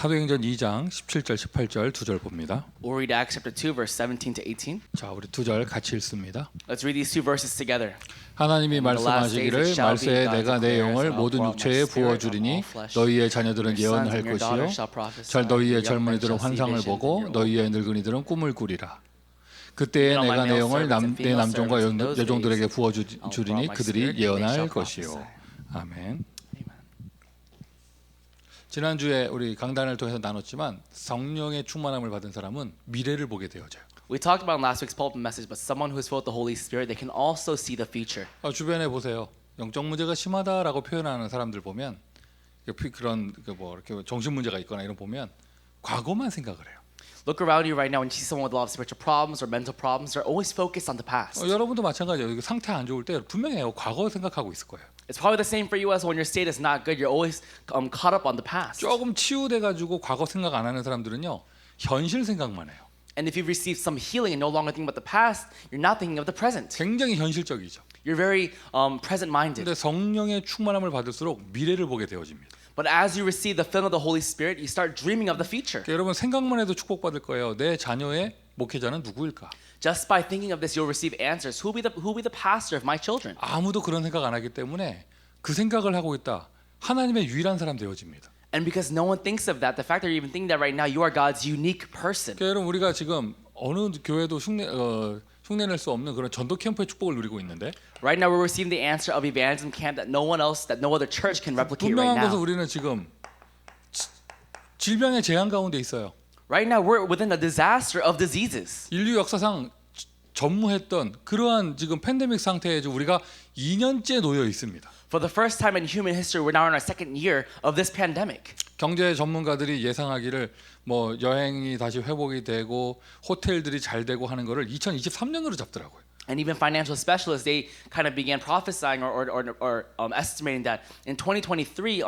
사도행전 2장 17절 18절 두 절 봅니다. We'll read Acts chapter 2 verse 17 to 18. 자, 우리 두 절 같이 읽습니다. Let's read these two verses together. 하나님이 말씀하시기를 말세에 내가 내 영을 모든 육체에 부어 주리니 너희의 자녀들은 예언할 것이요 너희의 젊은이들은 환상을 보고 너희의 늙은이들은 꿈을 꾸리라. 그때에 내가 내 영을 내 남종과 여종들에게 부어 주리니 그들이 예언할 것이요. 아멘. 지난주에 우리 강단을 통해서 나눴지만 성령의 충만함을 받은 사람은 미래를 보게 되어져요. We talked about in last week's pulpit message, but someone who is filled with the Holy Spirit, they can also see the future. 주변에 보세요. 영적 문제가 심하다라고 표현하는 사람들 보면 그런 뭐 이렇게 정신 문제가 있거나 이런 보면 과거만 생각을 해요. Look around you right now and you see someone with a lot of spiritual problems or mental problems. They're always focused on the past. 여러분도 마찬가지예요. 상태 안 좋을 때 분명해요. 과거 생각하고 있을 거예요. It's probably the same for you as when your state is not good. You're always caught up on the past. 조금 치유돼 가지고 과거 생각 안 하는 사람들은요. 현실 생각만 해요. And if you've received some healing and no longer thinking about the past, you're not thinking of the present. 굉장히 현실적이죠. You're very present-minded. 근데 성령의 충만함을 받을수록 미래를 보게 되어집니다. But as you receive the filling of the Holy Spirit, you start dreaming of the future. 여러분 생각만 해도 축복받을 거예요. 내 자녀의 목회자는 누구일까? Just by thinking of this, you'll receive answers. Who will be the pastor of my children? 아무도 그런 생각 안 하기 때문에 그 생각을 하고 있다. 하나님의 유일한 사람 되어집니다. And because no one thinks of that, the fact that you're even thinking that right now, you are God's unique person. 여러분 우리가 지금 어느 교회도 흉내낼 수 없는 그런 전도 캠프의 축복을 누리고 있는데 Right now, we're receiving the answer of evangelism camp that no other church can replicate right 분명한 것은 now. 우리는 지금 질병의 재앙 가운데 있어요. Right now, we're within a disaster of diseases. 인류 역사상 전무했던 그러한 지금 팬데믹 상태에 우리가 2년째 놓여 있습니다. For the first time in human history, we're now in our second year of this pandemic. 경제 전문가들이 예상하기를 뭐 여행이 다시 회복이 되고 호텔들이 잘 되고 하는 거를 2023년으로 잡더라고요. And even financial specialists, they kind of began prophesying or estimating that in 2023,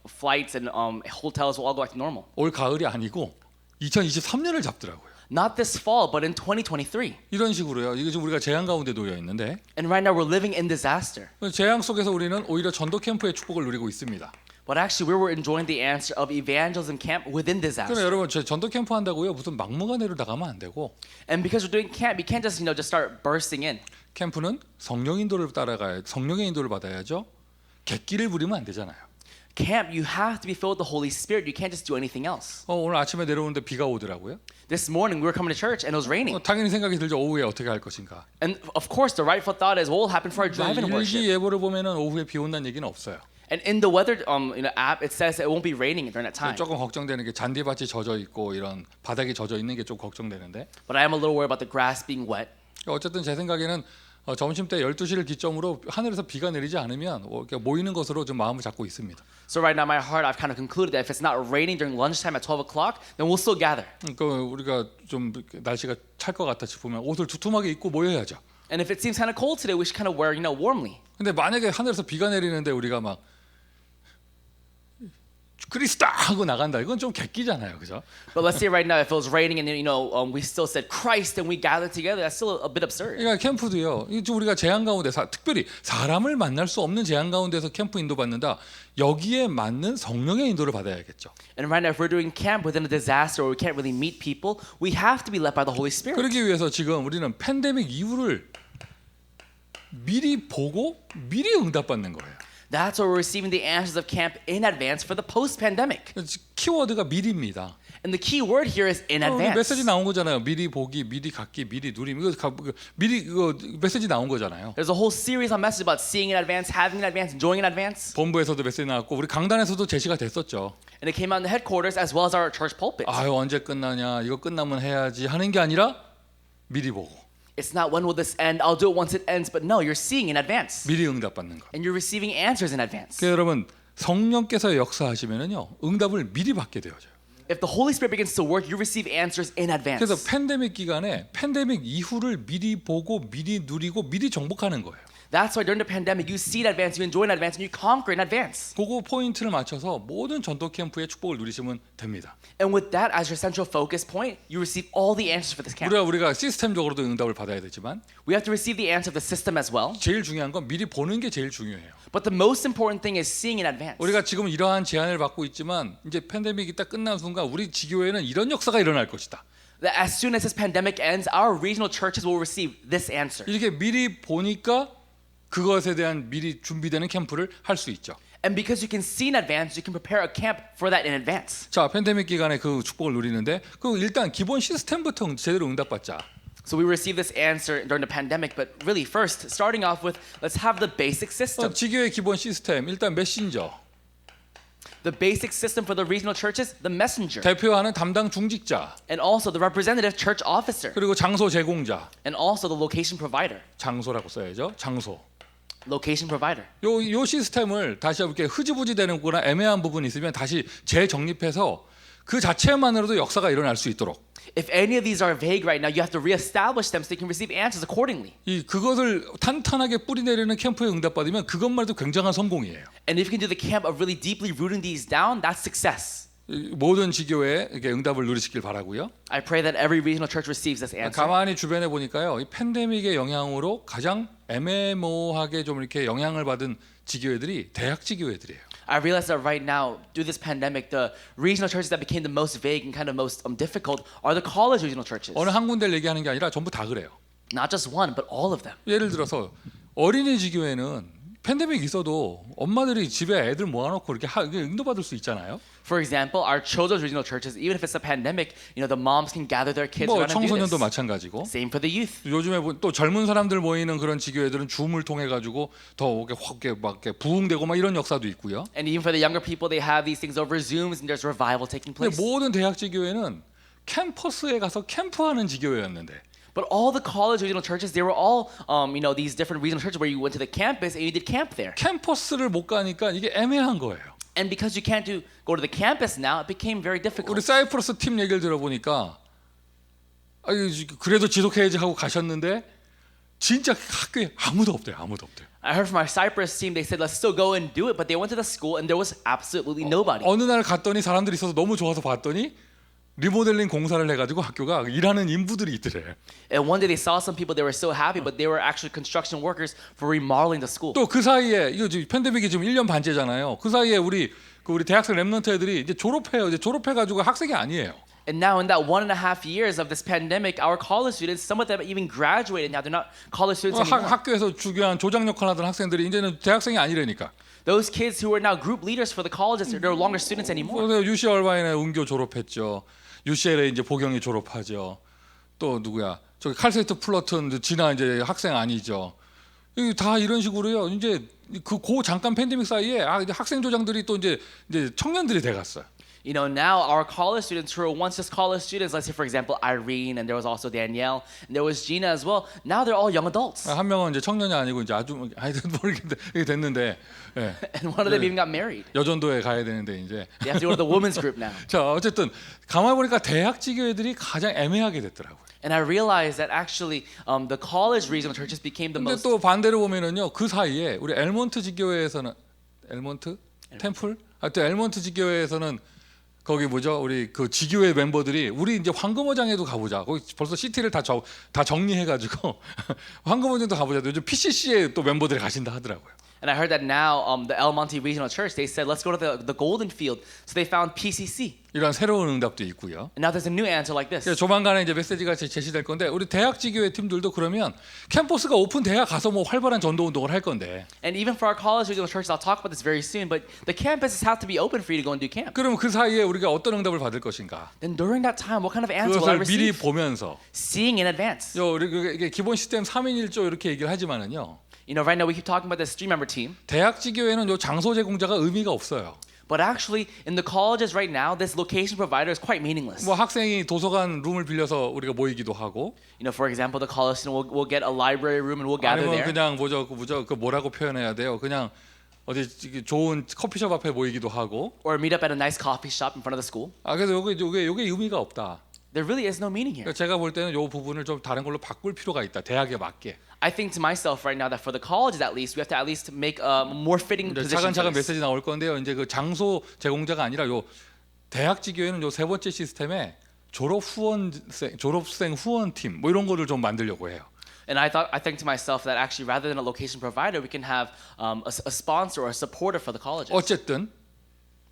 flights and hotels will all go back to normal. 올 가을이 아니고 2023년을 잡더라고요. Not this fall, but in 2023. 이런 식으로요. 이게 지금 우리가 재앙 가운데 놓여 있는데 And right now, we're living in disaster. 재앙 속에서 우리는 오히려 전도 캠프의 축복을 누리고 있습니다. But actually, we were enjoying the answer of evangelism camp within 그럼 disaster. 여러분 저 전도 캠프 한다고요? 무슨 막무가내로 나가면 안 되고 And because we're doing camp, we can't just start bursting in. 캠프는 성령 인도를 따라가야 성령의 인도를 받아야죠. 객기를 부리면 안 되잖아요. Camp, you have to be filled with the Holy Spirit. You can't just do anything else. 오늘 아침에 내려오는데 비가 오더라고요. This morning, we were coming to church and it was raining. 당연히 생각이 들죠. 오후에 어떻게 할 것인가. And of course, the rightful thought is, what will happen for our drive-in worship? 일기 예보를 보면은 오후에 비 온다는 얘기는 없어요. And in the weather app, it says it won't be raining during that time. 조금 걱정되는 게 잔디밭이 젖어 있고 이런 바닥이 젖어 있는 게 좀 걱정되는데. But I am a little worried about the grass being wet. 어쨌든 제 생각에는 점심 때 12시를 기점으로 하늘에서 비가 내리지 않으면 모이는 것으로 좀 마음을 잡고 있습니다. So right now, in my heart, I've kind of concluded that if it's not raining during lunchtime at 12 o'clock, then we'll still gather. 그러니까 우리가 좀 날씨가 찰 것 같아 싶으면 옷을 두툼하게 입고 모여야죠. And if it seems kind of cold today, we should kind of wear, warmly. 근데 만약에 하늘에서 비가 내리는데 우리가 막 그리스다 하고 나간다. 이건 좀 객기잖아요, 그죠? But let's say right now, if it was raining and we still said Christ and we gathered together, that's still a bit absurd. 그러니까 캠프도요. 우리가 재앙 가운데 특별히 사람을 만날 수 없는 재앙 가운데서 캠프 인도 받는다. 여기에 맞는 성령의 인도를 받아야겠죠. And right now, if we're doing camp within a disaster where we can't really meet people, we have to be led by the Holy Spirit. 그러기 위해서 지금 우리는 팬데믹 이후를 미리 보고 미리 응답받는 거예요. That's why we're receiving the answers of camp in advance for the post-pandemic. 키워드가 미리입니다. And the key word here is in advance. 메시지 나온 거잖아요. 미리 보기, 미리 갖기, 미리 누림. 미리 메시지 나온 거잖아요. There's a whole series on messages about seeing in advance, having in advance, enjoying in advance. 본부에서도 메시지 나왔고 우리 강단에서도 제시가 됐었죠. And it came out in the headquarters as well as our church pulpit. 아유 언제 끝나냐? 이거 끝나면 해야지 하는 게 아니라 미리 보고. It's not when will this end? I'll do it once it ends. But no, you're seeing in advance. 미리 응답받는 거. And you're receiving answers in advance. 그러니까 여러분 성령께서 역사하시면은요 응답을 미리 받게 되어져요. If the Holy Spirit begins to work, you receive answers in advance. 그래서 팬데믹 기간에 팬데믹 이후를 미리 보고 미리 누리고 미리 정복하는 거예요. That's why during the pandemic you see in advance, you enjoy in advance, and you conquer in advance. 그거 포인트를 맞춰서 모든 전도 캠프의 축복을 누리시면 됩니다. And with that as your central focus point, you receive all the answers for this camp. 우리가 시스템적으로도 응답을 받아야 되지만 We have to receive the answer of the system as well. 제일 중요한 건 미리 보는 게 제일 중요해요. But the most important thing is seeing in advance. 우리가 지금 이러한 제한을 받고 있지만 이제 팬데믹이 딱 끝난 순간 우리 지교회는 이런 역사가 일어날 것이다. That as soon as this pandemic ends, our regional churches will receive this answer. 이렇게 미리 보니까 그것에 대한 미리 준비되는 캠프를 할 수 있죠. And because you can see in advance, you can prepare a camp for that in advance. 자, 팬데믹 기간에 그 축복을 누리는데 그 일단 기본 시스템부터 제대로 응답받자. So we receive this answer during the pandemic, but really first, starting off with, let's have the basic system. 지교회 기본 시스템 일단 메신저. The basic system for the regional churches, the messenger. 대표하는 담당 중직자. And also the representative church officer. 그리고 장소 제공자. And also the location provider. 장소라고 써야죠. 장소. Location provider. 요 시스템을 다시 이렇게 흐지부지 되는 거나 애매한 부분이 있으면 다시 재정립해서 그 자체만으로도 역사가 일어날 수 있도록. If any of these are vague right now, you have to reestablish them so you can receive answers accordingly. 그것을 탄탄하게 뿌리내리는 캠프에 응답받으면 그것만도 굉장한 성공이에요. And if you can do the camp of really deeply rooting these down, that's success. 모든 지교회에 이렇게 응답을 누리시길 바라고요. I pray that every regional church receives this answer. 가만히 주변에 보니까요, 이 팬데믹의 영향으로 가장 애매모호하게 좀 이렇게 영향을 받은 지교회들이 대학 지교회들이에요. I realize that right now, through this pandemic, the regional churches that became the most vague and kind of most difficult are the college regional churches. 어느 한 군데를 얘기하는 게 아니라 전부 다 그래요. Not just one, but all of them. 예를 들어서 어린이 지교회는 팬데믹 있어도 엄마들이 집에 애들 모아놓고 이렇게 응답받을 수 있잖아요. For example, our children's regional churches, even if it's a pandemic, you know, the moms can gather their kids 뭐 around and do 청소년도 this. 마찬가지고. Same for the youth. 요즘에 또 젊은 사람들 모이는 그런 지교회들은 줌을 통해 가지고 더 이렇게 확 막 이렇게 부흥되고 막 이런 역사도 있고요. And even for the younger people, they have these things over Zooms, and there's revival taking 근데 place. 모든 대학 지교회는 캠퍼스에 가서 캠프하는 지교회였는데. But all the college regional churches, they were all, you know, these different regional churches where you went to the campus and you did camp there. 캠퍼스를 못 가니까 이게 애매한 거예요. And because you can't go to the campus now, it became very 우리 difficult. 사이프러스 팀 얘기를 들어보니까 그래도 지속해야지 하고 가셨는데 진짜 학교에 아무도 없대요. 아무도 없대요. I heard from our Cyprus team, they said, let's still go and do it, but they went to the school and there was absolutely nobody. 어느 날 갔더니 사람들이 있어서 너무 좋아서 봤더니 리모델링 공사를 해가지고 학교가 일하는 인부들이 있더래. And one day they saw some people, they were so happy, but they were actually construction workers for remodeling the school. 또 그 사이에 이거 지금 팬데믹이 지금 1년 반째잖아요. 그 사이에 우리 대학생 랩런트 애들이 이제 졸업해요. 이제 졸업해가지고 학생이 아니에요. And now in that 1.5 years of this pandemic, our college students, some of them even graduated now. They're not college students anymore. 학교에서 중요한 조장 역할 하던 학생들이 이제는 대학생이 아니라니까. Those kids who are now group leaders for the colleges, they're no longer students anymore. 그래서 UC 얼바인의 은교 졸업했죠. UCLA 이제 보경이 졸업하죠. 또 누구야? 저기 칼세트 플러튼 지나 이제 학생 아니죠. 다 이런 식으로요. 이제 그 잠깐 팬데믹 사이에 이제 학생 조장들이 또 이제 청년들이 돼 갔어요. You know, now our college students who were once just college students, let's say for example Irene, and there was also Danielle, and there was Gina as well. Now they're all young adults. 한 명은 이제 청년이 아니고 이제 아주 모르겠는데 이게 됐는데. 예. And one of them even got married. 여전도에 가야 되는데 이제. They have to go to the women's group now. 자, 어쨌든 가만 보니까 대학 지교회들이 가장 애매하게 됐더라고요. And I realized that actually the college regional churches became the 근데 most. 또 반대로 보면은요, 그 사이에 우리 엘몬트 지교회에서는 템플? 하여튼 엘몬트 지교회에서는 거기 뭐죠? 우리 그 지교회 멤버들이 우리 이제 황금어장에도 가보자. 거기 벌써 시티를 다 정리해가지고 황금어장도 가보자. 요즘 PCC에 또 멤버들이 가신다 하더라고요. And I heard that now the El Monte Regional Church, they said, let's go to the Golden Field. So they found PCC. 이런 새로운 응답도 있고요. And now there's a new answer like this. 조만간에 이제 메시지가 제시될 건데 우리 대학 지교회 팀들도 그러면 캠퍼스가 오픈돼야 가서 뭐 활발한 전도 운동을 할 건데. And even for our college regional churches, I'll talk about this very soon, but the campuses have to be open for you to go and do camp. 그럼 그 사이에 우리가 어떤 응답을 받을 것인가? Then during that time, what kind of answer will I 그것을 미리 receive? 보면서. Seeing in advance. 우리 이게 기본 시스템 3인 1조 이렇게 얘기를 하지만은요. You know, right now we keep talking about the stream member team. 대학 지교회는 요 장소 제공자가 의미가 없어요. But actually, in the colleges right now, this location provider is quite meaningless. 뭐 학생이 도서관 룸을 빌려서 우리가 모이기도 하고. You know, for example, the college student will get a library room and we'll gather 아니면 there. 그냥 그 뭐라고 표현해야 돼요? 그냥 어디 좋은 커피숍 앞에 모이기도 하고. Or meet up at a nice coffee shop in front of the school. 그래서 요게 의미가 없다. There really is no meaning here. 제가 볼 때는 요 부분을 좀 다른 걸로 바꿀 필요가 있다. 대학에 맞게. I think to myself right now that for the colleges at least we have to at least make a more fitting 이제 position. 차근차근 for this. 메시지 나올 건데요. 이제 그 장소 제공자가 아니라 요 대학직 교회는 요 세 번째 시스템에 졸업생 후원팀 뭐 이런 거를 좀 만들려고 해요. And I think to myself that actually rather than a location provider, we can have a sponsor or a supporter for the colleges. 어쨌든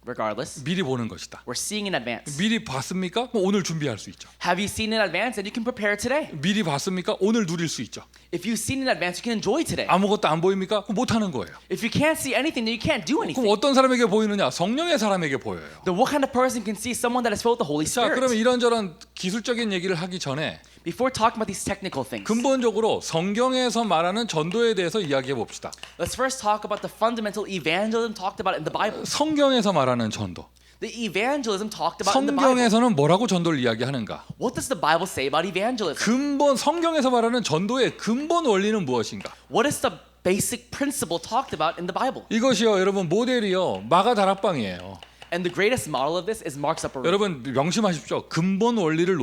Regardless, 미리 보는 것이다. we're seeing in advance. 미리 봤습니까? 그럼 오늘 준비할 수 있죠. Have you seen in advance? And you can prepare today. 미리 봤습니까? 오늘 누릴 수 있죠. If you've seen in advance, you can enjoy today. 아무것도 안 보입니까? 그럼 못 하는 거예요. If you can't see anything, then you can't do 그럼 anything. 어떤 사람에게 보이느냐? 성령의 사람에게 보여요. Then what kind of person can see someone that is filled with the Holy 자, Spirit? 그러면 이런저런 기술적인 얘기를 하기 전에 Before talking about these technical things, 근본적으로 성경에서 말하는 전도에 대해서 이야기해 봅시다. let's first talk about the fundamental evangelism talked about in the Bible. 성경에서 말하는 전도. The evangelism talked about in the Bible. 성경에서는 뭐라고 전도를 이야기하는가? What does the Bible say about evangelism? 근본 성경에서 말하는 전도의 근본 원리는 무엇인가? What is the basic principle talked about in the Bible? 이것이요, 여러분 모델이요 마가 다락방이에요. And the greatest model of this is Mark's Upper Room. 여러분 명심하십시오. 근본 원리를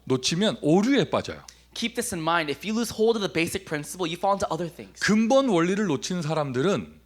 놓치면 오류에 빠져요. Keep this in mind. If you lose hold of the basic principle, you fall into other things. 근본 원리를 놓친 사람들은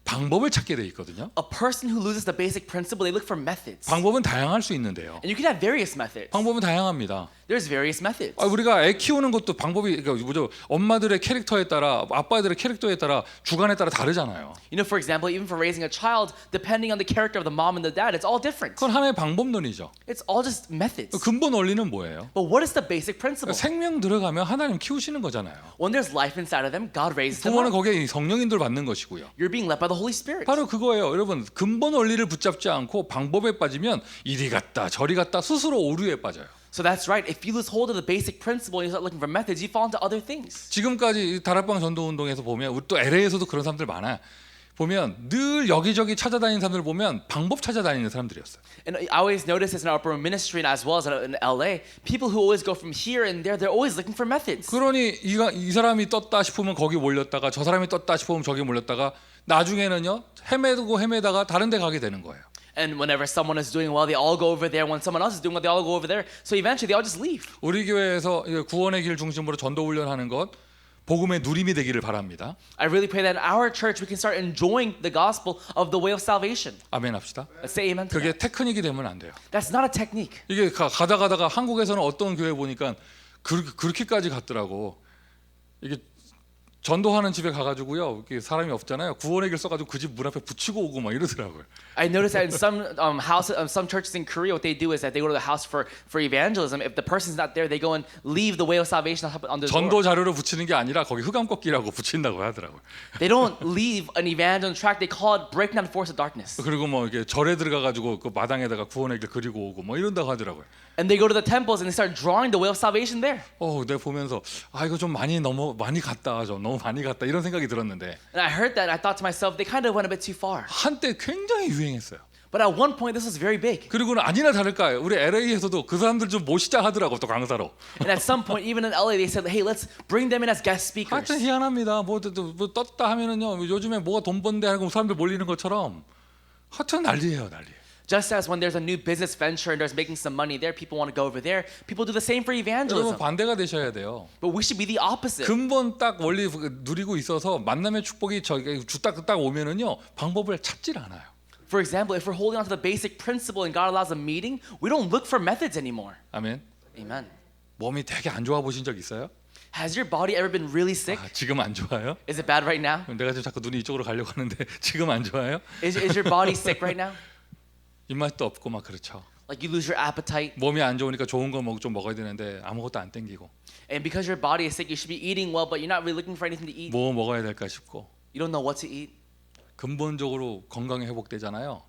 방법을 찾게 돼 있거든요. A person who loses the basic principle, they look for methods. 방법은 다양할 수 있는데요. And you can have various methods. 방법은 다양합니다. There's various methods. 우리가 애 키우는 것도 방법이 그러니까 뭐죠? 엄마들의 캐릭터에 따라 아빠들의 캐릭터에 따라 주관에 따라 다르잖아요. You know, for example, even for raising a child, depending on the character of the mom and the dad, it's all different. 그건 하나의 방법론이죠. It's all just methods. 근본 원리는 뭐예요? But what is the basic principle? 생명 들어가면 하나님 키우시는 거잖아요. When there's life inside of them, God raises them 부모는 up. 거기에 성령인들 받는 것이고요. You're being led by the Holy Spirit. 바로 그거예요. 여러분 근본 원리를 붙잡지 않고 방법에 빠지면 이리 갔다 저리 갔다 스스로 오류에 빠져요. So that's right. If you lose hold of the basic principle and you start looking for methods, you fall into other things. 지금까지 다락방 전도 운동에서 보면 우리 또 LA에서도 그런 사람들 많아요. 보면 늘 여기저기 찾아다니는 사람들 보면 방법 찾아다니는 사람들이었어요. And I always notice this in our upper room ministry and as well as in LA. People who always go from here and there, they're always looking for methods. 그러니 이 사람이 떴다 싶으면 거기 몰렸다가 저 사람이 떴다 싶으면 저기 몰렸다가 나중에는요 헤매다가 다른 데 가게 되는 거예요. And whenever someone is doing well, they all go over there. When someone else is doing well, they all go over there. So eventually, they all just leave. 우리 교회에서 구원의 길 중심으로 전도 훈련하는 것 복음의 누림이 되기를 바랍니다. I really pray that in our church we can start enjoying the gospel of the way of salvation. 아멘 합시다. Let's say amen to 그게 that. 테크닉이 되면 안 돼요. That's not a technique. 이게 가다가 한국에서는 어떤 교회 보니까 그렇게까지 갔더라고. 이게 전도하는 집에 가가지고요, 사람이 없잖아요. 구원의 길 써가지고 그 집 문 앞에 붙이고 오고 막 이러더라고요. I noticed that in some some churches in Korea, what they do is that they go to the house for evangelism. If the person's not there, they go and leave the way of salvation on the 전도 door. 자료로 붙이는 게 아니라 거기 흑암꺾기라고 붙인다고 하더라고요. They don't leave an evangelism tract. They call it breaking down the force of darkness. 그리고 뭐 이게 절에 들어가가지고 그 마당에다가 구원의 길 그리고 오고 뭐 이런다고 하더라고요. And they go to the temples and they start drawing the way of salvation there. 내가 보면서 이거 좀 많이 갔다, 너무 많이 갔다 이런 생각이 들었는데 And I heard that. I thought to myself, they kind of went a bit too far. 한때 굉장히 유행했어요. But at one point, this was very big. 그리고는 아니나 다를까 우리 LA에서도 그 사람들 좀 모시자 하더라고 또 강사로. And at some point, even in LA, they said, "Hey, let's bring them in as guest speakers." 하여튼 희한합니다. 뭐 떴다 하면은요 요즘에 뭐가 돈 번데 하고 사람들 몰리는 것처럼 하여튼 난리예요. Just as when there's a new business venture and there's making some money there, people want to go over there. People do the same for 여러분 evangelism. 반대가 되셔야 돼요. But we should be the opposite. 근본 딱 원리 누리고 있어서 만남의 축복이 저기 딱 오면은요 방법을 찾질 않아요. For example, if we're holding on to the basic principle and God allows a meeting, we don't look for methods anymore. 아멘. Amen. 몸이 되게 안 좋아 보신 적 있어요? Has your body ever been really sick? 지금 안 좋아요? Is it bad right now? 내가 지금 자꾸 눈이 이쪽으로 가려고 하는데 지금 안 좋아요? Is your body sick right now? 입맛도 없고 막 그렇죠. Like you lose your appetite, 몸이 안 좋으니까 좋은 거 좀 먹어야 되는데 아무것도 안 땡기고 and because your body is sick, you should be eating well, but you're not really looking for anything to eat. 뭐 먹어야 될까 싶고 You don't know what to eat. 근본적으로 건강이 회복되잖아요.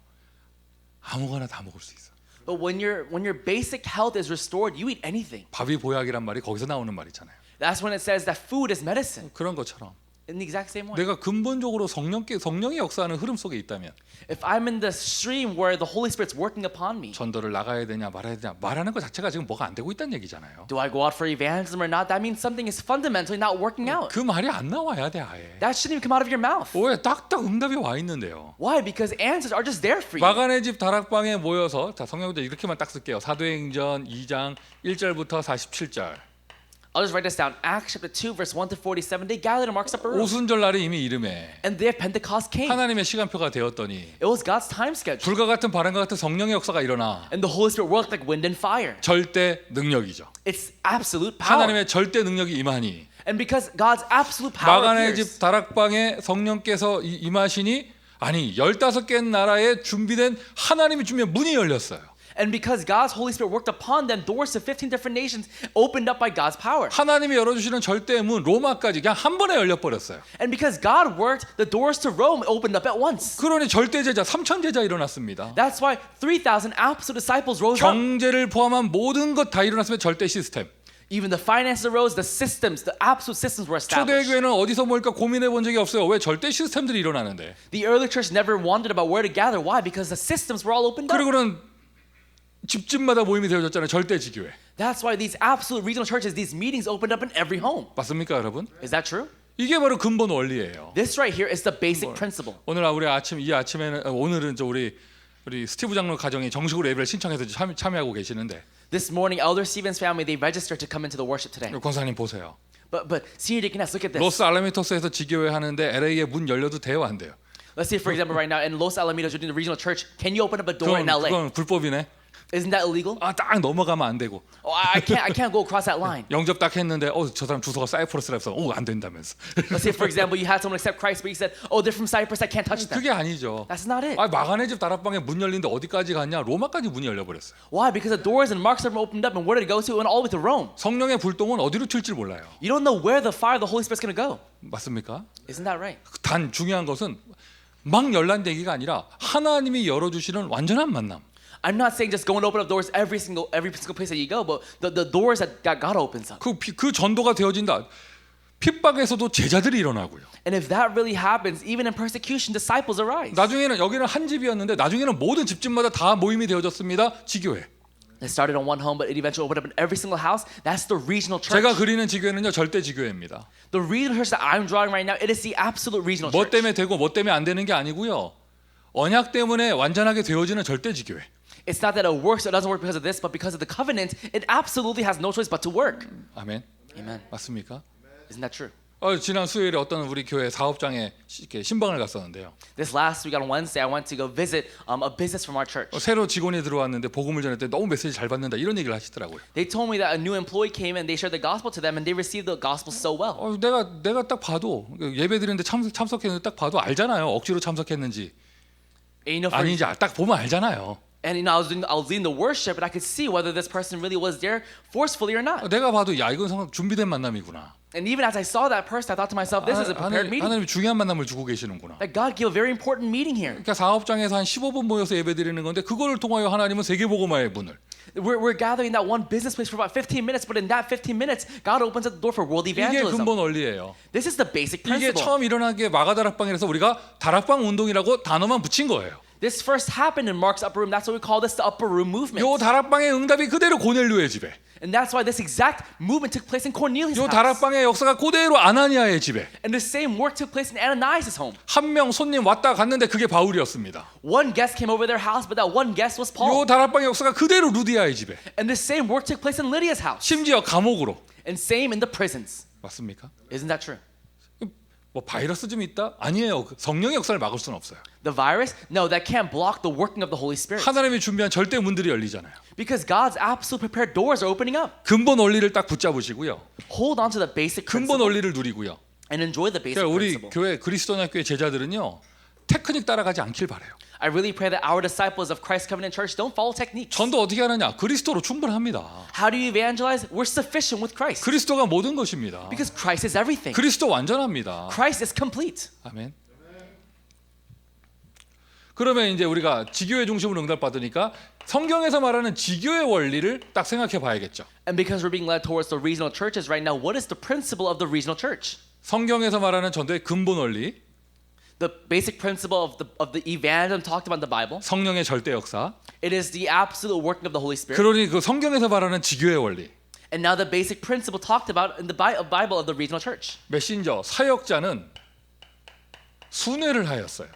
아무거나 다 먹을 수 있어. But when your basic health is restored, you eat anything. 밥이 보약이란 말이 거기서 나오는 말이잖아요. That's when it says that food is medicine. 그런 것처럼 In the exact same way. 내가 근본적으로 성령이 역사하는 흐름 속에 있다면 If I'm in the stream where the Holy Spirit's working upon me, 전도를 나가야 되냐 말아야 되냐 말하는 것 자체가 지금 뭐가 안 되고 있다는 얘기잖아요. do I go out for evangelism or not? That means something is fundamentally not working out. 그 말이 안 나와야 돼 아예. That shouldn't even come out of your mouth. 왜 딱딱 응답이 와 있는데요. Why? Because answers are just there for you. 마가네 집 다락방에 모여서 자 성경도 이렇게만 딱 쓸게요. 사도행전 2장 1절부터 47절. I'll just write this down. Acts chapter 2 verse 1 to 47. They gathered in Mark's upper room. 오순절 날이 이미 이름에 And there Pentecost came. 하나님의 시간표가 되었더니 It was God's time schedule. 불과 같은 바람과 같은 성령의 역사가 일어나 And the Holy Spirit worked like wind and fire. 절대 능력이죠. It's absolute power. 하나님의 절대 능력이 임하니 And because God's absolute power 마가네 appears, 집 다락방에 성령께서 임하시니 아니 15개 나라에 준비된 하나님이 주면 문이 열렸어요. and because God's Holy Spirit worked upon them, doors to 15 different nations opened up by God's power. 하나님이 열어주시는 절대의 문 로마까지 그냥 한 번에 열려버렸어요. And because God worked, the doors to Rome opened up at once. 그러니 절대 제자 3천 제자 일어났습니다. That's why 3,000 absolute disciples rose up. 경제를 포함한 모든 것 다 일어났으면 절대 시스템. Even the finances arose, the systems, the absolute systems were established. 초대교회는 어디서 모일까 고민해 본 적이 없어요. 왜 절대 시스템들이 일어나는데. The early church never wondered about where to gather. Why? Because the systems were all opened up. 그리고는 집집마다 모임이 되어졌잖아요. 절대 지교회. That's why these absolute regional churches, these meetings opened up in every home. 맞습니까, 여러분? Is that true? 이게 바로 근본 원리예요. This right here is the basic principle. 오늘 우리 이 아침에는 오늘은 우리 스티브 장로 가정이 정식으로 예배를 신청해서 참여하고 계시는데. This morning, Elder Stephen's family, they registered to come into the worship today. 권사님 보세요. But Senior Deaconess, look at this. 로스 알라미토스에서 지교회 하는데 LA에 문 열려도 돼요, 안 돼요? Let's say, for example, right now in Los Alamitos, you're doing the regional church. Can you open up a door in LA? 그건 불법이네. Isn't that illegal? 딱 넘어가면 안 되고. Oh, I can't go across that line. 영접 딱 했는데 저 사람 주소가 사이프러스라서 안 된다면서. Let's say, for example, you had someone accept Christ, but you said, "Oh, they're from Cyprus. I can't touch them." 그게 아니죠. That's not it. 마가네 집 다락방에 문 열리는데 어디까지 갔냐? 로마까지 문이 열려버렸어요. Why? Because the doors in Mark's room opened up, and where did it go to? It went all the way to Rome. 성령의 불똥은 어디로 튈지 몰라요. You don't know where the fire of the Holy Spirit's going to go. 맞습니까? Isn't that right? 단 중요한 것은 막 열란되기가 아니라 하나님이 열어주시는 완전한 만남. I'm not saying just go and open up doors every single place that you go, but the doors that God opens up. 그 전도가 되어진다. 핍박에서도 제자들이 일어나고요. And if that really happens, even in persecution, disciples arise. 나중에는 여기는 한 집이었는데 나중에는 모든 집집마다 다 모임이 되어졌습니다. 지교회. It started on one home, but it eventually opened up in every single house. That's the regional church. 제가 그리는 지교회는요 절대 지교회입니다. The regional church that I'm drawing right now, it is the absolute regional 뭐 church. 때문에 되고 뭐 때문에 안 되는 게 아니고요. 언약 때문에 완전하게 되어지는 절대 지교회. It's not that it works or doesn't work because of this, but because of the covenant, it absolutely has no choice but to work. 아멘. Amen. 맞습니까? Isn't that true? 지난 수요일에 어떤 우리 교회 사업장에 신방을 갔었는데요. This last week on Wednesday, I went to go visit a business from our church. 새로 직원이 들어왔는데 복음을 전했더니 너무 메시지 잘 받는다 이런 얘기를 하시더라고요. They told me that a new employee came and they shared the gospel to them and they received the gospel so well. 내가 딱 봐도 예배 드리는데 참석했는데 딱 봐도 알잖아요. 억지로 참석했는지 And, 아닌지 딱 보면 알잖아요. and I was leading the worship, but I could see whether this person really was there forcefully or not. 내가 봐도 야 이건 준비된 만남이구나. And even as I saw that person, I thought to myself, this is a prepared meeting. 하나님이 중요한 만남을 주고 계시는구나. That God gave a very important meeting here. 그러니까 사업장에서 한 15분 모여서 예배 드리는 건데 그거를 통하여 하나님은 세계복음화의 문을. We're gathering in that one business place for about 15 minutes, but in that 15 minutes, God opens up the door for world 이게 evangelism. 근본 원리예요. This is the basic 이게 principle. 처음 일어난 게 마가다락방이라서 우리가 다락방 운동이라고 단어만 붙인 거예요. This first happened in Mark's upper room. That's why we call this the upper room movement. 요 다락방의 응답이 그대로 고넬료의 집에. And that's why this exact movement took place in Cornelius' 요 house. 다락방의 역사가 그대로 아나니아의 집에. And the same work took place in Ananias' home. 한 명 손님 왔다 갔는데 그게 바울이었습니다. One guest came over their house, but that one guest was 요 Paul. 다락방의 역사가 그대로 루디아의 집에. And the same work took place in Lydia's house. 심지어 감옥으로. And same in the prisons. 맞습니까? Isn't that true? 뭐 바이러스 좀 있다? 아니에요. 성령의 역사를 막을 수는 없어요. The virus? No, that can't block the working of the Holy Spirit. 하나님이 준비한 절대 문들이 열리잖아요. Because God's absolute prepared doors are opening up. 근본 원리를 딱 붙잡으시고요. Hold on to the basic 근본 principle 원리를 누리고요. and enjoy the basic 그러니까 우리 principle. 교회 그리스도인학교의 제자들은요. 테크닉 따라가지 않길 바래요. I really pray that our disciples of Christ Covenant Church don't follow techniques. 전도 어떻게 하느냐? 그리스도로 충분합니다. How do you evangelize? We're sufficient with Christ. 그리스도가 모든 것입니다. Because Christ is everything. 그리스도 완전합니다. Christ is complete. 아멘. 그러면 이제 우리가 지교회 중심으로 응답받으니까 성경에서 말하는 지교의 원리를 딱 생각해 봐야겠죠. And because we're being led towards the regional churches right now, what is the principle of the regional church? 성경에서 말하는 전도의 근본 원리, The basic principle of the evangelism talked about in the Bible. 성령의 절대 역사. It is the absolute working of the Holy Spirit. 그러니 그 성경에서 말하는 지교의 원리. And now the basic principle talked about in the Bible of the regional church. 메신저 사역자는 순회를 하였어요.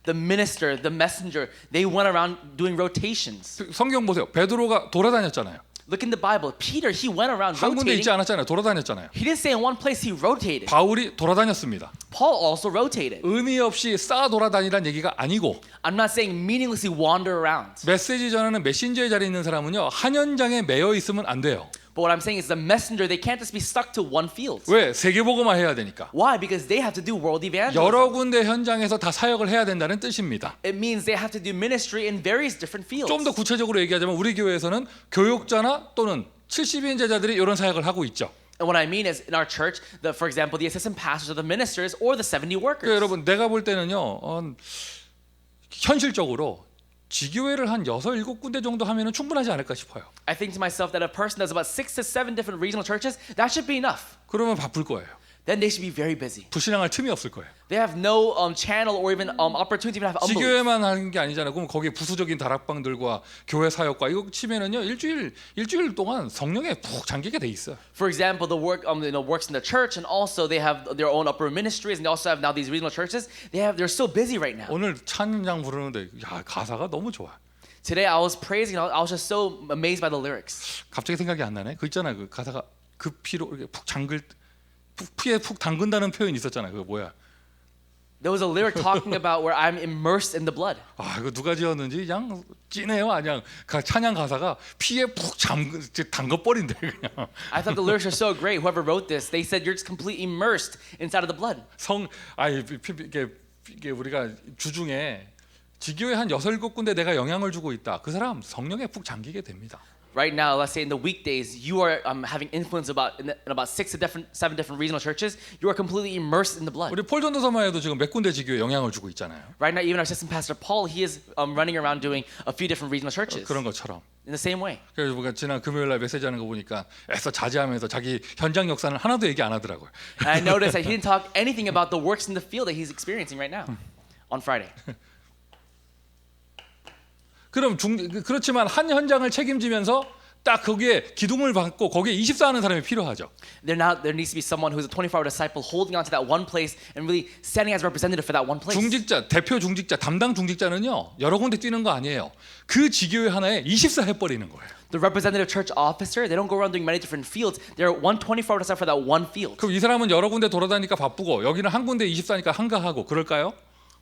The minister, the messenger, they went around doing rotations. 성경 보세요. 베드로가 돌아다녔잖아요. Look in the Bible. Peter, he went around 한 군데 rotating. 있지 않았잖아요. 돌아다녔잖아요. He didn't stay in one place. He rotated. 바울이 돌아다녔습니다. Paul also rotated. 의미 없이 쌓아 돌아다니란 얘기가 아니고 I'm not saying meaninglessly wander around. 메시지 전하는 메신저의 자리에 있는 사람은요 한 현장에 매여 있으면 안 돼요. But what I'm saying is the messenger, they can't just be stuck to one field. 왜? 세계복음화 해야 되니까. Why? Because they have to do world evangelism. 여러 군데 현장에서 다 사역을 해야 된다는 뜻입니다. It means they have to do ministry in various different fields. 좀 더 구체적으로 얘기하자면 우리 교회에서는 교육자나 또는 70인 제자들이 이런 사역을 하고 있죠. And what I mean is in our church, for example, the assistant pastors or the ministers or the 70 workers. 여러분 내가 볼 때는요 현실적으로 지교회를 한 6, 7군데 정도 하면은 충분하지 않을까 싶어요. I think to myself that a person does about 6 to 7 different regional churches, that should be enough. 그러면 바쁠 거예요. Then they should be very busy. 불신앙할 틈이 없을 거예요. They have no channel or even opportunity to have unbelief. 지교회만 하는 게 아니잖아요. 그럼 거기에 부수적인 다락방들과 교회 사역과 이거 치면은요 일주일 동안 성령에 푹 잠기게 돼 있어요. For example, the works in the church, and also they have their own upper ministries, and they also have now these regional churches. They're so busy right now. 오늘 찬양 부르는데 야 가사가 너무 좋아. Today I was praising, I was just so amazed by the lyrics. 갑자기 생각이 안 나네. 그 있잖아요. 그 가사가 그 피로 이렇게 푹 잠글 피에 푹 담근다는 표현이 있었잖아요. 그거 뭐야? There was a lyric talking about where I'm immersed in the blood. 아 이거 누가 지었는지 그냥 찐해요. 그냥 찬양 가사가 피에 푹 담궈 버린대 그냥. I thought the lyrics are so great. Whoever wrote this, they said you're just completely immersed inside of the blood. 이게 우리가 주중에 지교회 한 6, 7군데 내가 영향을 주고 있다. 그 사람 성령에 푹 잠기게 됩니다. Right now, let's say in the weekdays, you are having influence in about 6 to 7 different regional churches. You are completely immersed in the blood. 우리 폴 전도사마에도 지금 몇 군데 지교회 영향을 주고 있잖아요. Right now, even our assistant pastor Paul, he is running around doing a few different regional churches. 그런 것처럼. In the same way. 그래서 우리가 지난 금요일 날 메시지하는 거 보니까 애써 자제하면서 자기 현장 역사는 하나도 얘기 안 하더라고요. And I noticed that he didn't talk anything about the works in the field that he's experiencing right now on Friday. 그렇지만 한 현장을 책임지면서 딱 거기에 기둥을 받고 거기에 24하는 사람이 필요하죠. There needs to be someone who's a 24-hour disciple holding on to that one place and really standing as representative for that one place. 중직자, 대표 중직자, 담당 중직자는요 여러 군데 뛰는 거 아니에요. 그 지교회 하나에 24 해버리는 거예요. The representative church officer, they don't go around doing many different fields. They're one 24-hour disciple for that one field. 그럼 이 사람은 여러 군데 돌아다니니까 바쁘고 여기는 한 군데 24니까 한가하고 그럴까요?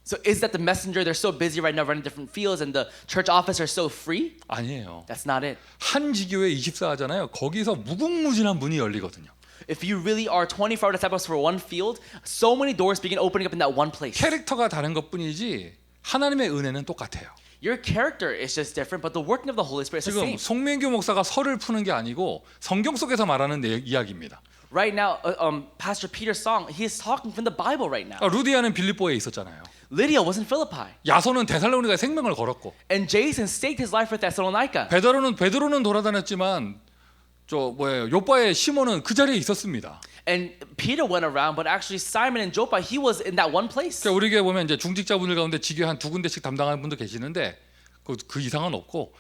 So is that the messenger, they're so busy right now running different fields and the church officer is so free? 아니에요. That's not it. 한 지교회 24 하잖아요. 거기서 무궁무진한 문이 열리거든요. If you really are 24 disciples for one field, so many doors begin opening up in that one place. 캐릭터가 다른 것뿐이지 하나님의 은혜는 똑같아요. Your character is just different, but the working of the Holy Spirit is the 지금 same. 송민규 목사가 설을 푸는 게 아니고 성경 속에서 말하는 이야기입니다. Right now, Pastor Peter's song, he is talking from the Bible right now. 루디아는 빌립보에 있었잖아요. Lydia was in Philippi. 야손은 데살로니가에 생명을 걸었고 And Jason staked his life for Thessalonica. 베드로는 돌아다녔지만 요바의 시몬은 그 자리에 있었습니다. And Peter went around, but actually Simon and Joppa, he was in that one place. 그러니까 우리 교회 보면 이제 중직자분들 가운데 지교회 한 2군데씩 담당하는 분도 계시는데 그 이상은 없고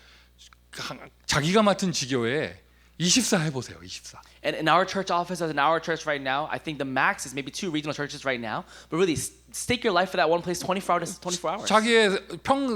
자기가 맡은 지교회에 24 해보세요. 24. And in our church offices, in our church right now, I think the max is maybe 2 regional churches right now. But really, stake your life for that one place 24 hours. 자기의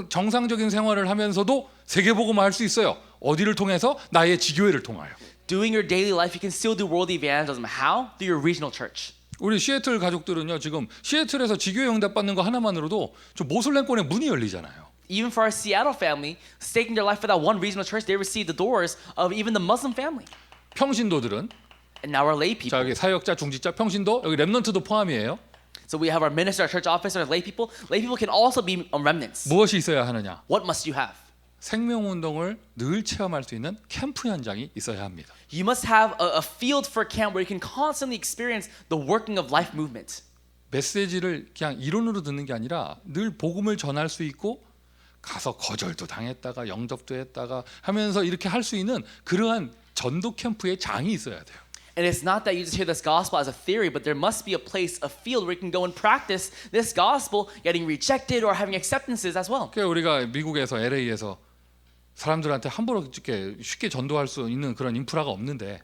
정상적인 생활을 하면서도 세계복음화 할 수 있어요. 어디를 통해서? 나의 지교회를 통하여. Doing your daily life, you can still do world evangelism. How? Through your regional church. 우리 시애틀 가족들은요. 지금 시애틀에서 지교회 응답받는 거 하나만으로도 저 모슬렘권의 문이 열리잖아요. Even for our Seattle family, staking their life for that one regional church, they receive the doors of even the Muslim family. 평신도들은 And now our lay people. 자 여기 사역자, 중직자, 평신도 여기 렘넌트도 포함이에요. So we have our minister, our church officer, lay people. Lay people can also be remnants. 무엇이 있어야 하느냐? What must you have? 생명운동을 늘 체험할 수 있는 캠프 현장이 있어야 합니다. You must have a field for camp where you can constantly experience the working of life movement. 메시지를 그냥 이론으로 듣는 게 아니라 늘 복음을 전할 수 있고 가서 거절도 당했다가 영접도 했다가 하면서 이렇게 할 수 있는 그러한 전도 캠프의 장이 있어야 돼요. And it's not that you just hear this gospel as a theory, but there must be a place, a field where you can go and practice this gospel, getting rejected or having acceptances as well. 그러니까 우리가 미국에서 LA에서 사람들한테 함부로 쉽게 전도할 수 있는 그런 인프라가 없는데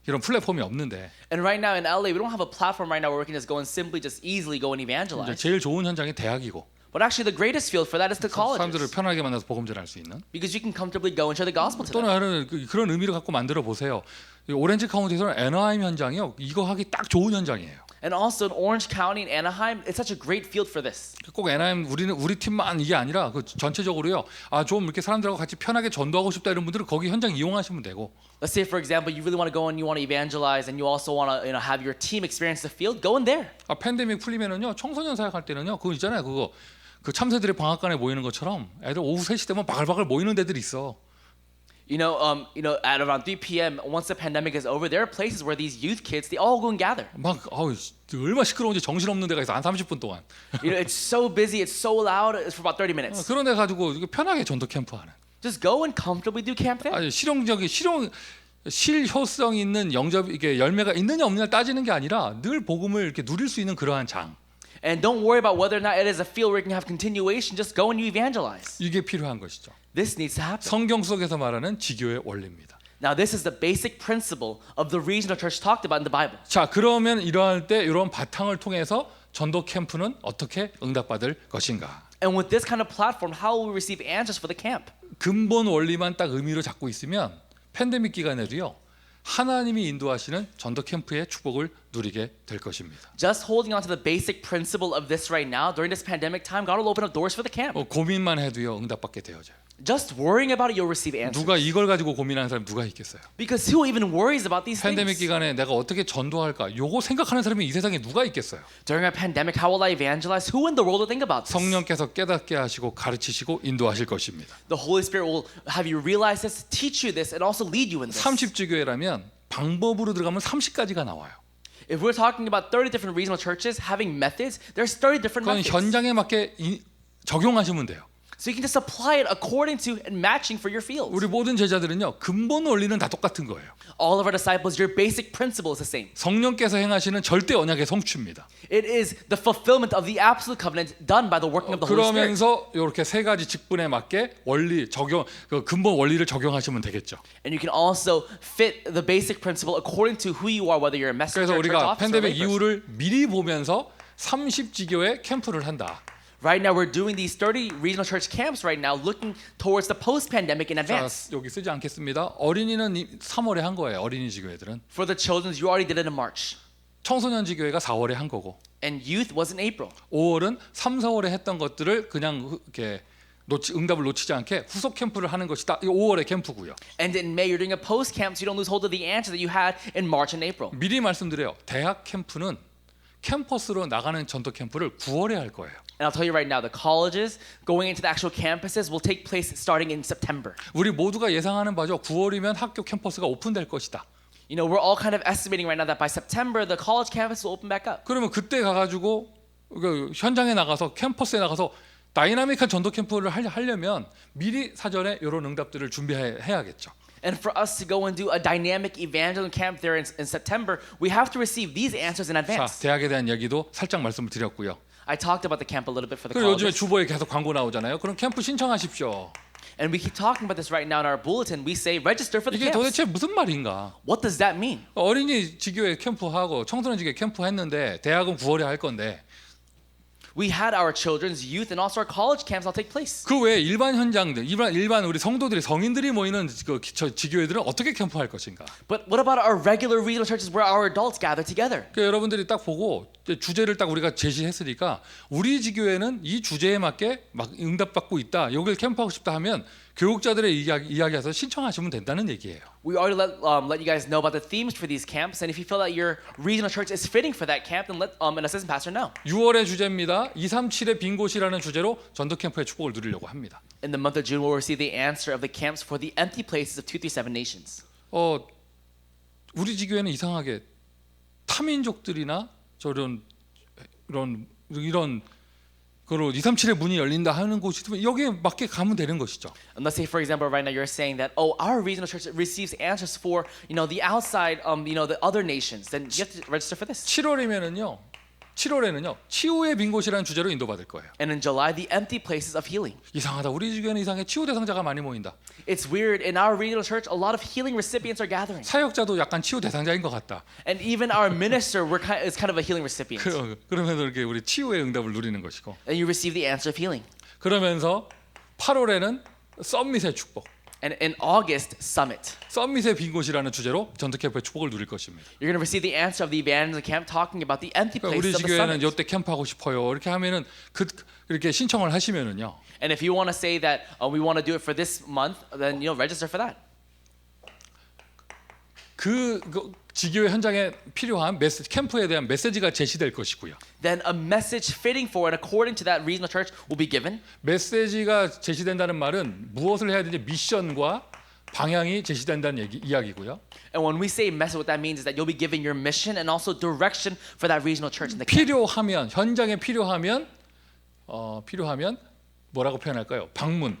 이런 플랫폼이 없는데 And right now in LA, we don't have a platform right now where we can just go and simply just easily go and 이제 evangelize. 제일 좋은 현장이 대학이고 But actually, the greatest field for that is the 사람들을 colleges, 편하게 만나서 복음 전할 수 있는. because you can comfortably go and share the gospel to 또는 them. 다른 그런 의미를 갖고 만들어 보세요. 이 오렌지 카운티에서는 애너하임 현장이요. 이거 하기 딱 좋은 현장이에요. And also in Orange County and Anaheim, it's such a great field for this. 꼭 애너하임 우리 팀만 이게 아니라 그 전체적으로요. 아, 좀 이렇게 사람들하고 같이 편하게 전도하고 싶다 이런 분들은 거기 현장 이용하시면 되고. Let's say, for example, you really want to go and you want to evangelize, and you also want to, have your team experience the field. Go in there. 아, 팬데믹 풀리면은요. 청소년 사역할 때는요. 그거 있잖아요. 그거 그 참새들이 방앗간에 모이는 것처럼 애들 오후 3시 되면 바글바글 모이는 데들이 있어. At around 3 p.m. once the pandemic is over, there are places where these youth kids they all go and gather. 막 얼마나 시끄러운지 정신없는 데가 있어. 한 30분 동안. It's so busy, it's so loud. It's for about 30 minutes. 그런 데 가지고 편하게 전도 캠프하는. Just go and comfortably do camp there. 아니, 실효성 있는 영접 이게 열매가 있느냐 없느냐 따지는 게 아니라 늘 복음을 이렇게 누릴 수 있는 그러한 장. And don't worry about whether or not it is a field where you can have continuation. Just go and you evangelize. 이게 필요한 것이죠. This needs to happen. 성경 속에서 말하는 지교의 원리입니다. Now, this is the basic principle of the regional church talked about in the Bible. 자, 그러면 이러할 때 이런 바탕을 통해서 전도 캠프는 어떻게 응답받을 것인가? And with this kind of platform, how will we receive answers for the camp? 근본 원리만 딱 의미로 잡고 있으면 팬데믹 기간에도요. 하나님이 인도하시는 전도 캠프의 축복을 누리게 될 것입니다. Just holding on to the basic principle of this right now during this pandemic time, God will open up doors for the camp. 고민만 해도요. 응답받게 되어져요. Just worrying about it, you'll receive answers. 누가 이걸 가지고 고민하는 사람이 누가 있겠어요? Because who even worries about these 팬데믹 things? 기간에 내가 어떻게 전도할까? 요거 생각하는 사람이 이 세상에 누가 있겠어요? During a pandemic, how will I evangelize? Who in the world will think about this? 성령께서 깨닫게 하시고 가르치시고 인도하실 것입니다. The Holy Spirit will have you realize this, teach you this, and also lead you in this. 30지교회라면 방법으로 들어가면 30가지가 나와요. If we're talking about 30 different regional churches having methods, there's 30 different 그건 methods. 현장에 맞게 적용하시면 돼요. So you can just apply it according to and matching for your field. 우리 모든 제자들은요. 근본 원리는 다 똑같은 거예요. All of our disciples, your basic principle is the same. 성령께서 행하시는 절대 언약의 성취입니다. It is the fulfillment of the absolute covenant done by the working of the Holy Spirit. 그러면서 이렇게 세 가지 직분에 맞게 원리 적용 그 근본 원리를 적용하시면 되겠죠. And you can also fit the basic principle according to who you are, whether you're a messenger, 그래서 church 우리가 officer, or 팬데믹 layperson. 이후를 미리 보면서 30지교회 캠프를 한다. Right now, we're doing these 30 regional church camps right now, looking towards the post-pandemic in 자, advance. 여기 쓰지 않겠습니다. 어린이는 3월에 한 거예요. 어린이 지교회들은. For the children's, you already did it in March. 청소년 지교회가 4월에 한 거고. And youth was in April. 5월은 3, 4월에 했던 것들을 그냥 이렇게 응답을 놓치지 않게 후속 캠프를 하는 것이다. 이 5월의 캠프고요. And in May, you're doing a post-camp so you don't lose hold of the answer that you had in March and April. 미리 말씀드려요. 대학 캠프는 캠퍼스로 나가는 전도 캠프를 9월에 할 거예요. And I'll tell you right now, the colleges going into the actual campuses will take place starting in September. 우리 모두가 예상하는 바죠. 9월이면 학교 캠퍼스가 오픈될 것이다. You know, we're all kind of estimating right now that by September, the college campus will open back up. 그러면 그때 가가지고 그 현장에 나가서 캠퍼스에 나가서 다이나믹한 전도 캠프를 하려면 미리 사전에 이런 응답들을 준비해야겠죠. And for us to go and do a dynamic evangelism camp there in September, we have to receive these answers in 자, advance. 대학에 대한 얘기도 살짝 말씀을 드렸고요. I talked about the camp a little bit for the 그리고 요즘에 colleges. 주보에 계속 광고 나오잖아요. 그럼 캠프 신청하십시오. And we keep talking about this right now in our bulletin. We say register for the 이게 camps. 도대체 무슨 말인가? What does that mean? 어린이 지교회 캠프하고 청소년 지교회 캠프 했는데 대학은 9월에 할 건데 We had our children's youth and also our college camps all take place. 그 외에 일반 현장들, 일반 우리 성도들이 성인들이 모이는 그 지교회들은 어떻게 캠프할 것인가? But what about our regular regional churches where our adults gather together? 그러니까 여러분들이 딱 보고 주제를 딱 우리가 제시했으니까 우리 지교회는 이 주제에 맞게 막 응답받고 있다. 여기를 캠프하고 싶다 하면 교육자들의 이야기해서 신청하시면 된다는 얘기예요. We already let you guys know about the themes for these camps, and if you feel that your regional church is fitting for that camp, then let an assistant pastor know. 6월의 주제입니다. 237의 빈 곳이라는 주제로 전도 캠프의 축복을 누리려고 합니다. In the month of June, we'll receive the answer of the camps for the empty places of 237 nations. 우리 지교회는 이상하게 타민족들이나 이런 그로 237의 문이 열린다 하는 곳이 있으면 여기에 맞게 가면 되는 것이죠. And let's say, for example, right now you're saying that, oh, our regional church receives answers for, the outside, the other nations. Then you have to register for this. 7월이면은요. 7월에는요 치유의 빈 곳이라는 주제로 인도받을 거예요. And in July, the empty places of healing. 이상하다. 우리 주교회는 이상해. 치유 대상자가 많이 모인다. It's weird. In our regional church, a lot of healing recipients are gathering. 사역자도 약간 치유 대상자인 것 같다. And even our minister is kind of a healing recipient. 그러면서 이렇게 우리 치유의 응답을 누리는 것이고. And you receive the answer of healing. 그러면서 8월에는 썸밋의 축복. And in August, summit. 썸밋의 빈 곳이라는 주제로 전도 캠프의 축복을 누릴 것입니다. You're going to receive the answer of the evangelism camp talking about the empty 그러니까 places 우리 of the 지교회는 summit. 이때 캠프하고 싶어요. 이렇게 하면은 이렇게 신청을 하시면은요. And if you want to say that we want to do it for this month, then register for that. 그 지교회 현장에 필요한 캠프에 대한 메시지가 제시될 것이고요. Then a message fitting for and according to that regional church will be given. 메시지가 제시된다는 말은 무엇을 해야 되는지 미션과 방향이 제시된다는 이야기고요. And when we say message, what that means is that you'll be given your mission and also direction for that regional church in the camp. 필요하면 현장에 필요하면 뭐라고 표현할까요? 방문.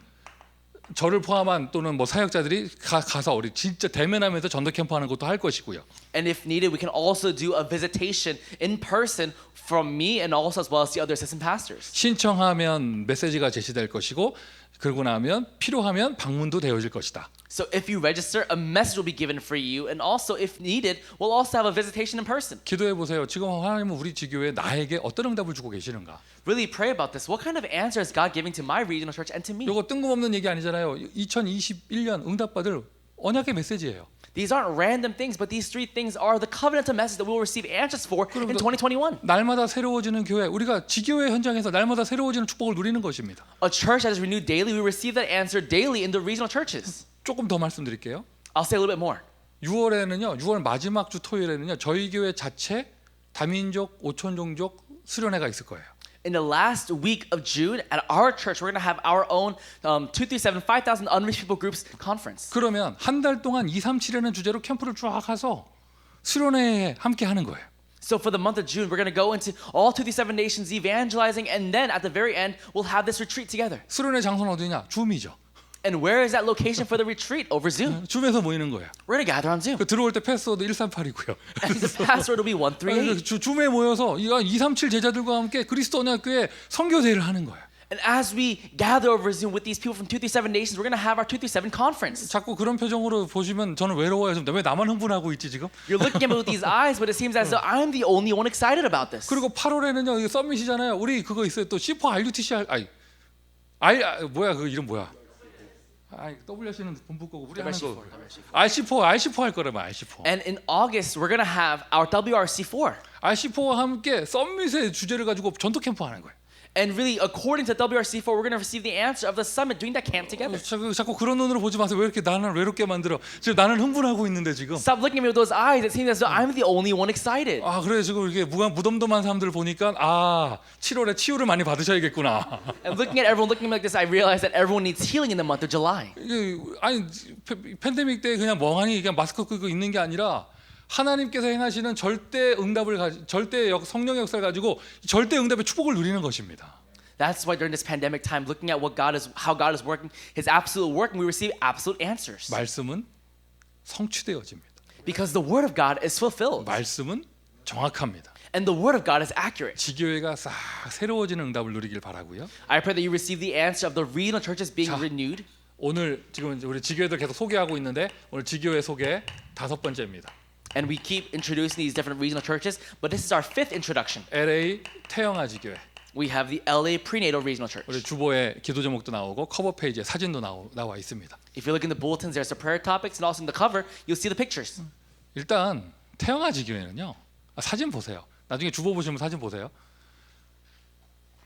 저를 포함한 또는 뭐 사역자들이 가서 우리 진짜 대면하면서 전도 캠프하는 것도 할 것이고요. And if needed, we can also do a visitation in person from me and also as well as the other assistant pastors. 신청하면 메시지가 제시될 것이고 그러고 나면 필요하면 방문도 되어질 것이다. So if you register, a message will be given for you, and also if needed, we'll also have a visitation in person. 기도해 보세요. 지금 하나님은 우리 지교회에 나에게 어떤 응답을 주고 계시는가? Really pray about this. What kind of answer is God giving to my regional church and to me? 이거 뜬금없는 얘기 아니잖아요. 2021년 응답받을 언약의 메시지예요. These aren't random things, but these three things are the covenantal message that we will receive answers for in 2021. 날마다 새로워지는 교회, 우리가 지교회 현장에서 날마다 새로워지는 축복을 누리는 것입니다. A church that is renewed daily, we receive that answer daily in the regional churches. 조금 더 말씀드릴게요. I'll say a little bit more. 6월 마지막 주 토요일에는요. 저희 교회 자체 다민족, 오촌종족 수련회가 있을 거예요. In the last week of June, at our church, we're going to have our own 237 5,000 unreached people groups conference. 그러면 한 달 동안 237이라는 주제로 캠프를 쫙 가서 수련회에 함께 하는 거예요. So for the month of June, we're going to go into all 237 nations evangelizing, and then at the very end, we'll have this retreat together. 수련회 장소는 어디냐? 줌이죠. And where is that location for the retreat? Over Zoom. 줌에서 모이는 거예요. We're going to gather on Zoom. 그 들어올 때 패스워드 138이고요. And the password will be 138. 줌에 모여서 237 제자들과 함께 그리스도 언약교회 선교대회를 하는 거예요. And as we gather over Zoom with these people from 237 nations, we're going to have our 237 conference. 자꾸 그런 표정으로 보시면 저는 외로워요. 왜 나만 흥분하고 있지 지금? You're looking at me with these eyes, but it seems as though I'm the only one excited about this. 그리고 8월에는요. 이거 썸밋이잖아요. 우리 그거 있어요. 또 C4 RUTC 뭐야 그 이름 뭐야? WC는 본부 거고 우리 하는 거 RC4 할 거라면 RC4. And in August, we're going to have our WRC4. RC4와 함께 썸밋의 주제를 가지고 전도 캠프 하는 거예요. And really, according to WRC4, we're going to receive the answer of the summit doing that camp together. 자꾸 그런 눈으로 보지 마세요. 왜 이렇게 나는 외롭게 만들어? 지금 나는 흥분하고 있는데 지금. Stop looking at me with those eyes. It seems as though I'm the only one excited. 그래 지금 이렇게 무덤덤한 사람들을 보니까 7월에 치유를 많이 받으셔야겠구나. And looking at everyone looking like this, I realize that everyone needs healing in the month of July. 이게 팬데믹 때 그냥 멍하니 그냥 마스크 끼고 있는 게 아니라 하나님께서 행하시는 절대 응답을 성령의 역사를 가지고 절대 응답의 축복을 누리는 것입니다. That's why during this pandemic time, looking at how God is working, His absolute work, and we receive absolute answers. 말씀은 성취되어집니다. Because the word of God is fulfilled. 말씀은 정확합니다. And the word of God is accurate. 지교회가 싹 새로워지는 응답을 누리길 바라고요. I pray that you receive the answer of the regional churches being renewed. 오늘 지금 우리 지교회들 계속 소개하고 있는데 오늘 지교회 소개 5번째입니다. And we keep introducing these different regional churches, but this is our 5th introduction. LA 태영아 지교회. We have the LA Prenatal Regional Church. 우리 주보에 기도 제목도 나오고 커버 페이지에 사진도 나와 있습니다. If you look in the bulletins, there's the prayer topics, and also in the cover, you'll see the pictures. 일단 태영아 지교회는요. 사진 보세요. 나중에 주보 보시면 사진 보세요.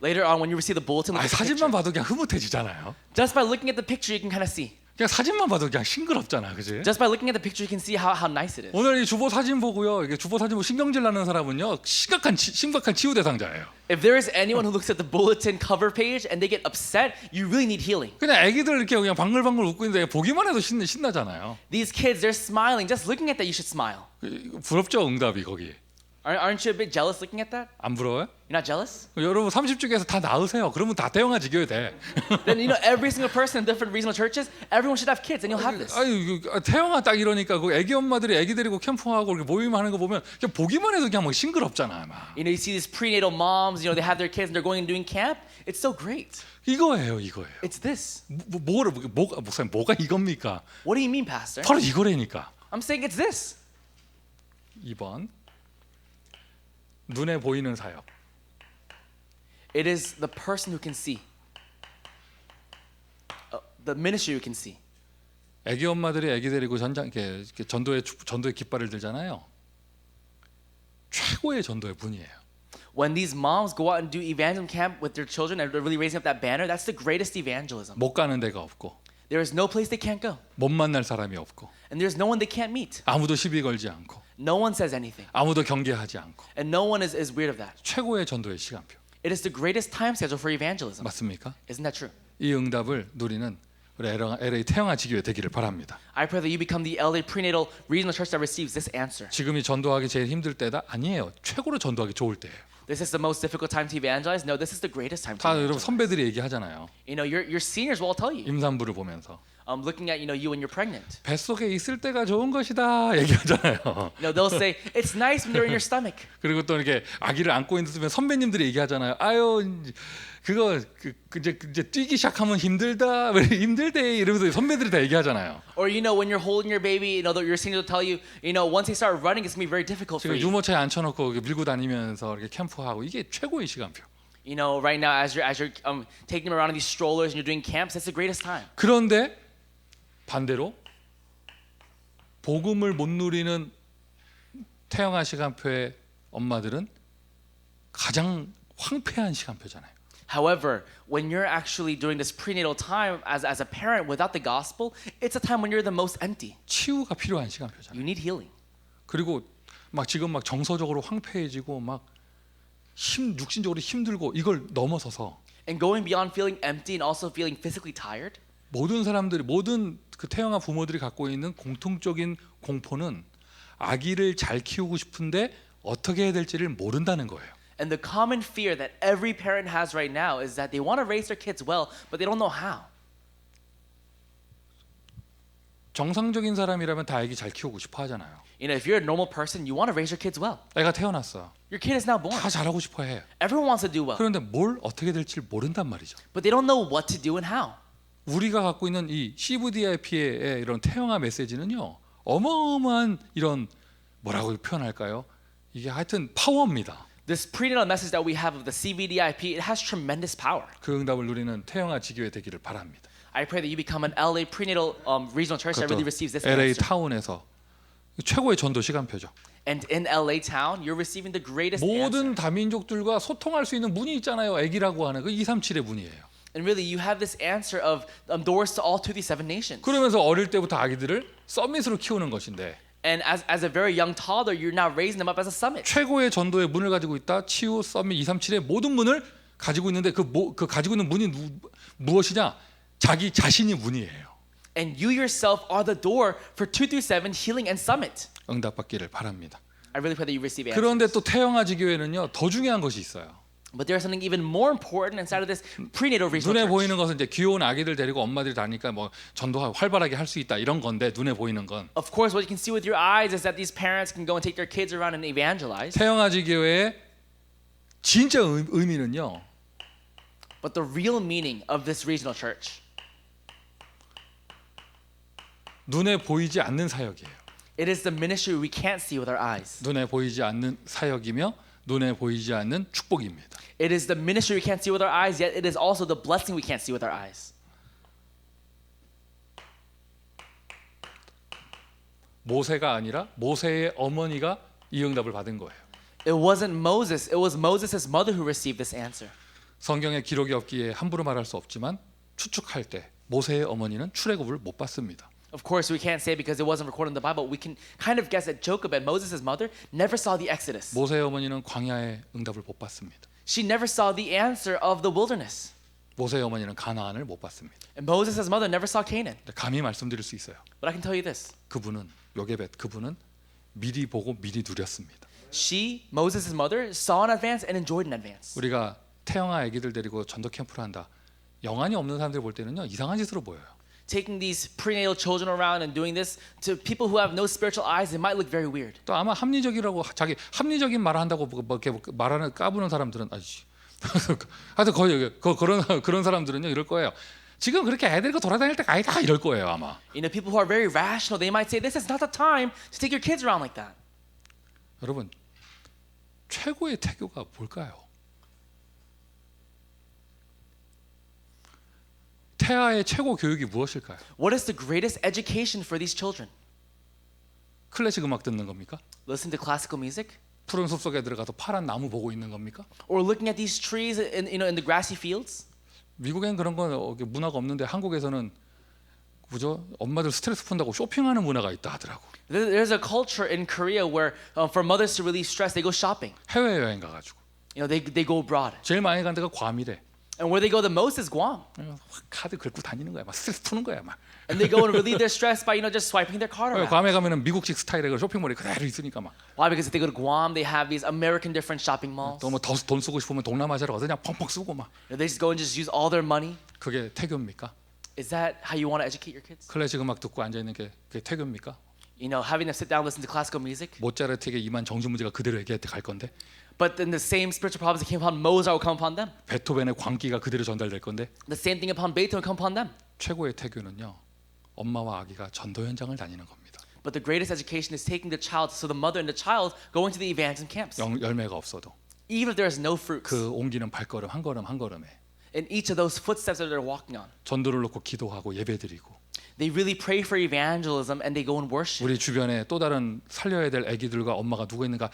Later on, when you receive the bulletin, look at the 사진만 picture. 봐도 그냥 흐뭇해지잖아요. Just by looking at the picture, you can kind of see. 그냥 사진만 봐도 그냥 싱그럽잖아, 그지? Just by looking at the picture, you can see how nice it is. 오늘 이 주보 사진 보고요, 이게 주보 사진 보고 신경질 나는 사람은요, 심각한 치유 대상자예요. If there is anyone who looks at the bulletin cover page and they get upset, you really need healing. 그냥 애기들 이렇게 그냥 방글방글 웃고 있는데 보기만 해도 신나잖아요. These kids, they're smiling. Just looking at that, you should smile. 부럽죠, 응답이 거기. Aren't you a bit jealous looking at that? 안 부러워요? You're not jealous? 여러분 30주기에서 다 낳으세요. 그러면 다 태영아 지교회 돼. Then every single person in different regional churches, everyone should have kids, and you'll have this. 아유 태영아 딱 이러니까 그 애기 엄마들이 애기 데리고 캠프하고 이렇게 모임하는 거 보면 그냥 보기만 해도 그냥 막 싱그럽잖아. 막. You see these prenatal moms, they have their kids and they're going and doing camp. It's so great. 이거예요. It's this. 목사님 뭐가 이겁니까? What do you mean, Pastor? 바로 이거라니까. I'm saying it's this. 2번 눈에 보이는 사역. It is the person who can see. The ministry who can see. 애기 엄마들이 애기 데리고 이렇게 전도의 깃발을 들잖아요. 최고의 전도의 분이에요. When these moms go out and do evangelism camp with their children and they're really raising up that banner, that's the greatest evangelism. 못 가는 데가 없고 There is no place they can't go. 못 만날 사람이 없고 And there's no one they can't meet. 아무도 시비 걸지 않고 No one says anything. 아무도 경계하지 않고 And no one is weird of that. 최고의 전도의 시간표. It is the greatest time schedule for evangelism. 맞습니까? Isn't that true? 이 응답을 누리는 우리 LA 태영아 지교회 되기를 바랍니다. I pray that you become the LA prenatal regional church that receives this answer. 지금이 전도하기 제일 힘들 때다? 아니에요. 최고로 전도하기 좋을 때예요. This is the most difficult time to evangelize? No, this is the greatest time to 다 여러분 evangelize. 선배들이 얘기하잖아요. Your seniors will all tell you. 임산부를 보면서 Looking at you when you're pregnant. 뱃속에 있을 때가 좋은 것이다 얘기하잖아요. They'll say it's nice when they're in your stomach. 그리고 또 이렇게 아기를 안고 있으면 선배님들이 얘기하잖아요. 아유 그거 이제 뛰기 시작하면 힘들다, 힘들대 이러면서 선배들이 다 얘기하잖아요. Or when you're holding your baby, your seniors will tell you, once they start running, it's gonna be very difficult for 지금 you. 유모차에 앉혀놓고 밀고 다니면서 이렇게 캠프하고 이게 최고의 시간표. Right now as you're taking them around in these strollers and you're doing camps, that's the greatest time. 그런데 반대로 복음을 못 누리는 태영아 시간표의 엄마들은 가장 황폐한 시간표잖아요. However, when you're actually doing this prenatal time as a parent without the gospel, it's a time when you're the most empty. 치유가 필요한 시간표잖아요. You need healing. 그리고 지금 정서적으로 황폐해지고 육신적으로 힘들고 이걸 넘어서서 And going beyond feeling empty and also feeling physically tired, 모든 그 태영아 부모들이 갖고 있는 공통적인 공포는 아기를 잘 키우고 싶은데 어떻게 해야 될지를 모른다는 거예요. and the common fear that every parent has right now is that they want to raise their kids well, but they don't know how. 정상적인 사람이라면 다 아기 잘 키우고 싶어 하잖아요. If you're a normal person, you want to raise your kids well. 애가 태어났어. Your kid is now born. 다 잘하고 싶어 해. Everyone wants to do well, 그런데 뭘 어떻게 될지 모른단 말이죠. but they don't know what to do and how. 우리가 갖고 있는 이 CVDIP의 이런 태영아 메시지는요. 어마어마한 이런 뭐라고 표현할까요? 이게 하여튼 파워입니다. This prenatal message that we have of the CVDIP, it has tremendous power. 그 응답을 누리는 태영아 지교회 되기를 바랍니다. I pray that you become an LA prenatal regional church that really receives this LA answer. 타운에서 최고의 전도 시간표죠. And in LA town, you're receiving the greatest 모든 answer. 다민족들과 소통할 수 있는 문이 있잖아요. 애기라고 하는 그 237의 문이에요. And really, you have this answer of doors to all 237 nations. 그러면서 어릴 때부터 아기들을 서밋으로 키우는 것인데 And as a very young toddler, you're now raising them up as a summit. 최고의 전도의 문을 가지고 있다. 치유, 서밋, 237의 모든 문을 가지고 있는데 그 가지고 있는 문이 무엇이냐? 자기 자신이 문이에요. And you yourself are the door for 237 healing and summit. 응답받기를 바랍니다. I really pray that you receive answers. 그런데 또 태영아 지교회는요. 더 중요한 것이 있어요. But there's something even more important inside of this prenatal regional 눈에 church. 보이는 것은 이제 귀여운 아기들 데리고 엄마들이 다니까 전도 활발하게 할 수 있다 이런 건데 눈에 보이는 건 Of course, what you can see with your eyes is that these parents can go and take their kids around and evangelize. 태영아 지교회의 진짜 의미는요. But the real meaning of this regional church, 눈에 보이지 않는 사역이에요. it is the ministry we can't see with our eyes. 눈에 보이지 않는 사역이며 눈에 보이지 않는 축복입니다. It is the ministry we can't see with our eyes, yet it is also the blessing we can't see with our eyes. 모세가 아니라 모세의 어머니가 이 응답을 받은 거예요. It wasn't Moses, it was Moses' mother who received this answer. 성경에 기록이 없기에 함부로 말할 수 없지만 추측할 때 모세의 어머니는 출애굽을 못 받습니다. Of course, we can't say because it wasn't recorded in the Bible. We can kind of guess that Jochebed, Moses' mother, never saw the Exodus. 모세의 어머니는 광야의 응답을 못 받습니다. She never saw the answer of the wilderness. 모세의 어머니는 가나안을 못 받습니다. And Moses' mother never saw Canaan. 감히 말씀드릴 수 있어요. But I can tell you this. 그분은 요게벳 그분은 미리 보고 미리 누렸습니다. she, Moses' mother, saw in advance and enjoyed in advance. 우리가 태영아 아기들 데리고 전도 캠프를 한다. 영안이 없는 사람들이 볼 때는요 이상한 짓으로 보여요. Taking these prenatal children around and doing this to people who have no spiritual eyes, it might look very weird. 또 아마 합리적이라고 자기 합리적인 말을 한다고 뭐 이렇게 말하는 까부는 사람들은 아이씨. 하여튼 거의 그런 사람들은요 이럴 거예요. 지금 그렇게 애 데리고 돌아다닐 때가 아니다 이럴 거예요 아마. You know, people who are very rational, they might say, "This is not the time to take your kids around like that." 여러분 최고의 태교가 뭘까요? 태아의 최고 교육이 무엇일까요? What is the greatest education for these children? 클래식 음악 듣는 겁니까? Listen to classical music, 푸른 숲 속에 들어가서 파란 나무 보고 있는 겁니까? or looking at these trees in the grassy fields? 미국엔 그런 건 문화가 없는데 한국에서는 그죠? 엄마들 스트레스 푼다고 쇼핑하는 문화가 있다 하더라고. There's a culture in Korea where for mothers to relieve stress, they go shopping. 해외 여행 가가지고 You know, they go abroad, 제일 많이 간 데가 괌이래. and where they go the most is Guam, 카드 긁고 다니는 거야. 막 스트레스 푸는 거야. 막. and they go and relieve their stress by just swiping their card around. 괌에 가면은 미국식 스타일의 그 쇼핑몰이 그대로 있으니까 막. Why? Because if they go to Guam, they have these American different shopping malls. 또 뭐 돈 쓰고 싶으면 동남아시아로 가서 그냥 펑펑 쓰고 막. They just go and just use all their money. 그게 태교입니까? Is that how you want to educate your kids? 클래식 음악 듣고 앉아 있는 게 그게 태교입니까? You know, having them sit down, listen to classical music. 모차르트에게 임한 정신 문제가 그대로 애기한테 갈 건데. But then the same spiritual problems that came upon Mozart will come upon them. 베토벤의 광기가 그대로 전달될 건데. The same thing upon Beethoven will come upon them. 최고의 태교는요. 엄마와 아기가 전도 현장을 다니는 겁니다. But the greatest education is taking the child, so the mother and the child go into the evangelism camps. 열매가 없어도 Even if there is no fruits, 그 옮기는 발걸음 한 걸음 한 걸음에 in each of those footsteps that they're walking on, 전도를 놓고 기도하고 예배드리고 they really pray for evangelism and they go and worship. 우리 주변에 또 다른 살려야 될 아기들과 엄마가 누가 있는가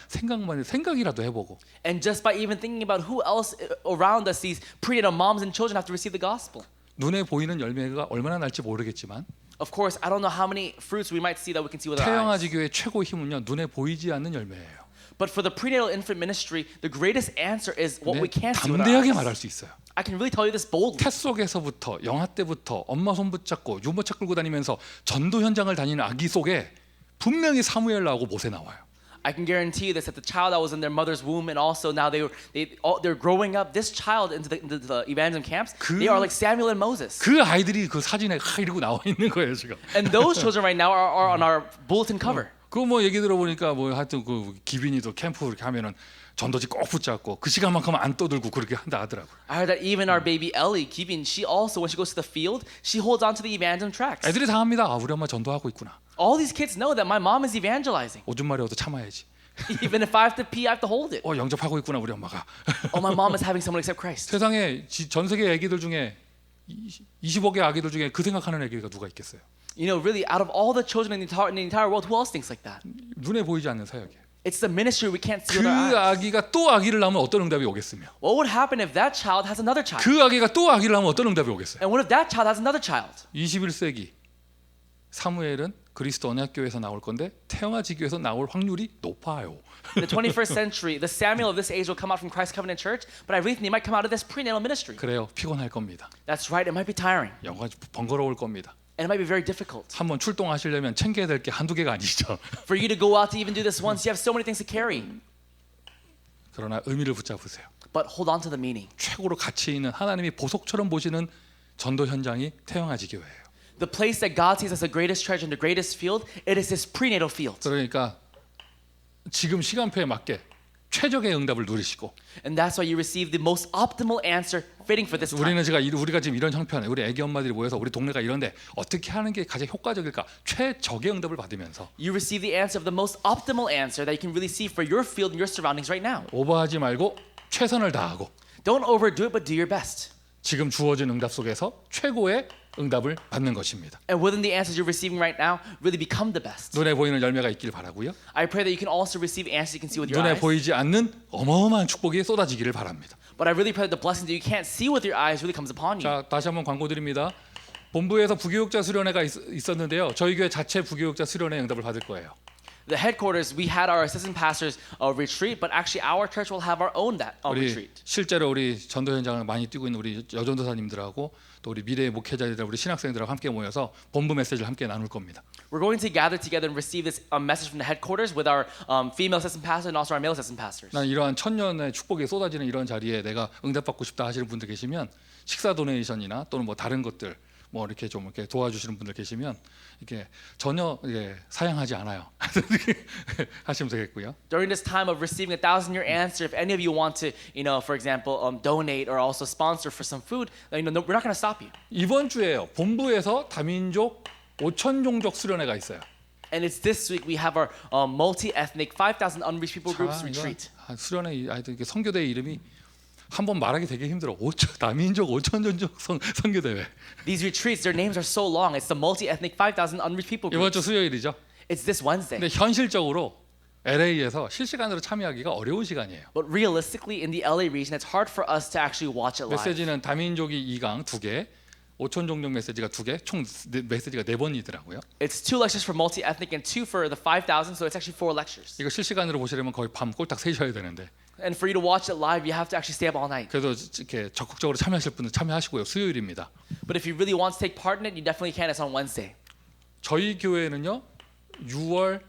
생각이라도 해보고 And just by even thinking about who else around us, these prenatal moms and children have to receive the gospel. 눈에 보이는 열매가 얼마나 날지 모르겠지만 Of course, I don't know how many fruits we might see that we can see with our eyes. 태영아지교의 최고 힘은요 눈에 보이지 않는 열매예요. But for the prenatal infant ministry, the greatest answer is what we can't see with our 담대하게 eyes. 말할 수 있어요. I can really tell you this boldly. 태 속에서부터 영아 때부터 엄마 손 붙잡고 유모차 끌고 다니면서 전도 현장을 다니는 아기 속에 분명히 사무엘 나오고 모세 나와요. I can guarantee you this, that the child that was in their mother's womb and also now they're growing up, this child into the evangelism camps, they are like Samuel and Moses. 그 아이들이 그 사진에 이러고 나와 있는 거예요 지금. And those children right now are on our bulletin cover. 그 뭐 얘기 들어보니까 뭐 하여튼 그 기빈이도 캠프 이렇게 하면은 전도지 꼭 붙잡고 그 시간만큼은 안 떠들고 그렇게 한다 하더라고. I heard that even our baby Ellie, Kibin, she also, when she goes to the field, she holds on to the evangelism tracts. 애들이 다 합니다. 아, 우리 엄마 전도하고 있구나. All these kids know that my mom is evangelizing. 오줌 마려워도 참아야지. Even if I have to pee, I have to hold it. 영접하고 있구나 우리 엄마가. Oh, my mom is having someone accept Christ. 세상에 전 세계 아기들 중에 25개 아기들 중에 그 생각하는 아기가 누가 있겠어요? You know, really, out of all the children in the entire world, who else thinks like that? 눈에 보이지 않는 사역이에요. It's the ministry we can't see 그 with our eyes. 아기가 또 아기를 낳으면 어떤 응답이 오겠으며? What would happen if that child has another child? 그 아기가 또 아기를 낳으면 어떤 응답이 오겠어요? And what if that child has another child? 21세기 사무엘은 그리스도 언약교회에서 나올 건데 태영아지교에서 나올 확률이 높아요. In the 21st century, the Samuel of this age will come out from Christ Covenant Church, but I really think they might come out of this prenatal ministry. 그래요. 피곤할 겁니다. That's right, it might be tiring, 영화 번거로울 겁니다. and it might be very difficult. 한번 출동하시려면 챙겨야 될 게 한두 개가 아니죠. For you to go out to even do this once, you have so many things to carry. 그러나 의미를 붙잡으세요. But hold on to the meaning. 최고로 가치 있는 하나님이 보석처럼 보시는 전도 현장이 태영아지교회예요. The place that God sees as the greatest treasure and the greatest field, it is His prenatal field. 그러니까 지금 시간표에 맞게 최적의 응답을 누리시고 And that's why you receive the most optimal answer fitting for this time. 우리가 지금 이런 형편에 우리 애기 엄마들이 모여서 우리 동네가 이런데 어떻게 하는 게 가장 효과적일까? 최적의 응답을 받으면서 You receive the answer of the most optimal answer that you can really see for your field and your surroundings right now. 오버하지 말고 최선을 다하고 Don't overdo it, but do your best. 지금 주어진 응답 속에서 최고의 응답을 받는 것입니다. And within the answers you're receiving right now, really become the best. 눈에 보이는 열매가 있길 바라고요. I pray that you can also receive answers you can see with your 눈에 eyes. 보이지 않는 어마어마한 축복이 쏟아지기를 바랍니다. But I really pray that the blessing that you can't see with your eyes really comes upon you. 자, 다시 한번 광고 드립니다. 본부에서 부교육자 수련회가 있었는데요. 저희 교회 자체 부교육자 수련회 응답을 받을 거예요. the headquarters, we had our assistant pastors retreat, but actually our church will have our own that 우리 retreat. 실제로 우리 전도 현장을 많이 뛰고 있는 우리 여전도사님들하고 또 우리 미래의 목회자들, 우리 신학생들하고 함께 모여서 본부 메시지를 함께 나눌 겁니다. We're going to gather together and receive this message from the headquarters with our female assistant pastor and also our male assistant pastors. 난 이러한 천년의 축복이 쏟아지는 이런 자리에 내가 응답받고 싶다 하시는 분들 계시면 식사 도네이션이나 또는 뭐 다른 것들 뭐 이렇게 좀 이렇게 도와주시는 분들 계시면 이게 전혀 사양하지 않아요. 하시면 되겠고요. During this time of receiving 1,000-year answer, if any of you want to, for example, donate or also sponsor for some food, we're not going to stop you. 이번 주에요. 본부에서 다민족 5,000종족 수련회가 있어요. And it's this week we have our multi-ethnic 5,000 unreached people groups retreat. 수련회 아이들 선교대 이름이 한번 말하기 되게 힘들어. 다민족 5,000종족 선교대회. These retreats, their names are so long. It's the multi-ethnic 5,000 unreached people 이번 groups. 주 수요일이죠. It's this Wednesday. 근데 현실적으로 LA에서 실시간으로 참여하기가 어려운 시간이에요. But realistically, in the LA region, it's hard for us to actually watch it live. 메시지는 다민족이 2강 2개, 5,000종족 메시지가 2개, 총 메시지가 4번이더라고요. It's 2 lectures for multi-ethnic and 2 for the 5,000, so it's actually 4 lectures. 이거 실시간으로 보시려면 거의 밤 꼴딱 새셔야 되는데. And for you to watch it live, you have to actually stay up all night. 그래도 이렇게 적극적으로 참여하실 분들 참여하시고요. 수요일입니다. But if you really want to take part in it, you definitely can. It's on Wednesday. 저희 교회는요. 6월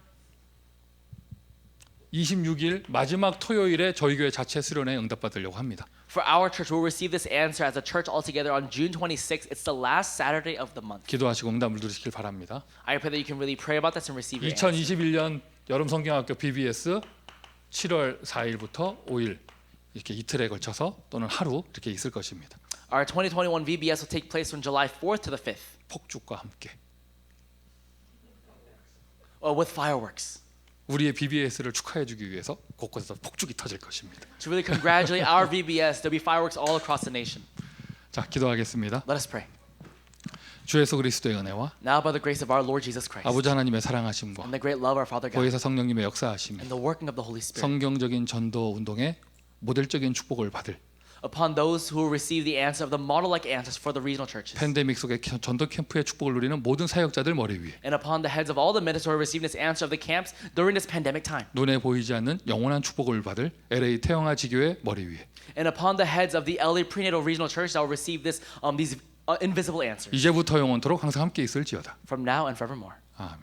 26일 마지막 토요일에 저희 교회 자체 수련회 응답받으려고 합니다. For our church, we'll receive this answer as a church altogether on June 26th. It's the last Saturday of the month. 기도하시고 응답을 누리시길 바랍니다. I pray that you can really pray about this and receive your answer. 2021년 여름 성경학교 BBS 7월 4일부터 5일 이렇게 이틀에 걸쳐서 또는 하루 이렇게 있을 것입니다. Our 2021 VBS will take place from July 4th to the 5th 폭죽과 함께 with fireworks. 우리의 BBS를 축하해주기 위해서 곳곳에서 폭죽이 터질 것입니다. To really congratulate our VBS, there'll be fireworks all across the nation. 자, 기도하겠습니다. Let us pray. 주 예수 그리스도의 은혜와 Now by the grace of our Lord Jesus Christ 아버지 하나님의 사랑하심과 and the great love of our Father God 거기서 성령님의 역사하심이 and the working of the Holy Spirit 성경적인 전도 운동의 모델적인 축복을 받을 upon those who will receive the answer of the model-like answers for the regional churches 팬데믹 속에 전도 캠프의 축복을 누리는 모든 사역자들 머리 위에 and upon the heads of all the ministers who are receiving this answer of the camps during this pandemic time 눈에 보이지 않는 영원한 축복을 받을 LA 태영아 지교의 머리 위에 and upon the heads of the LA Prenatal Regional Church that will receive this these invisible answers 이제부터 영원토록 항상 함께 있을지어다. from now and forevermore. 아멘.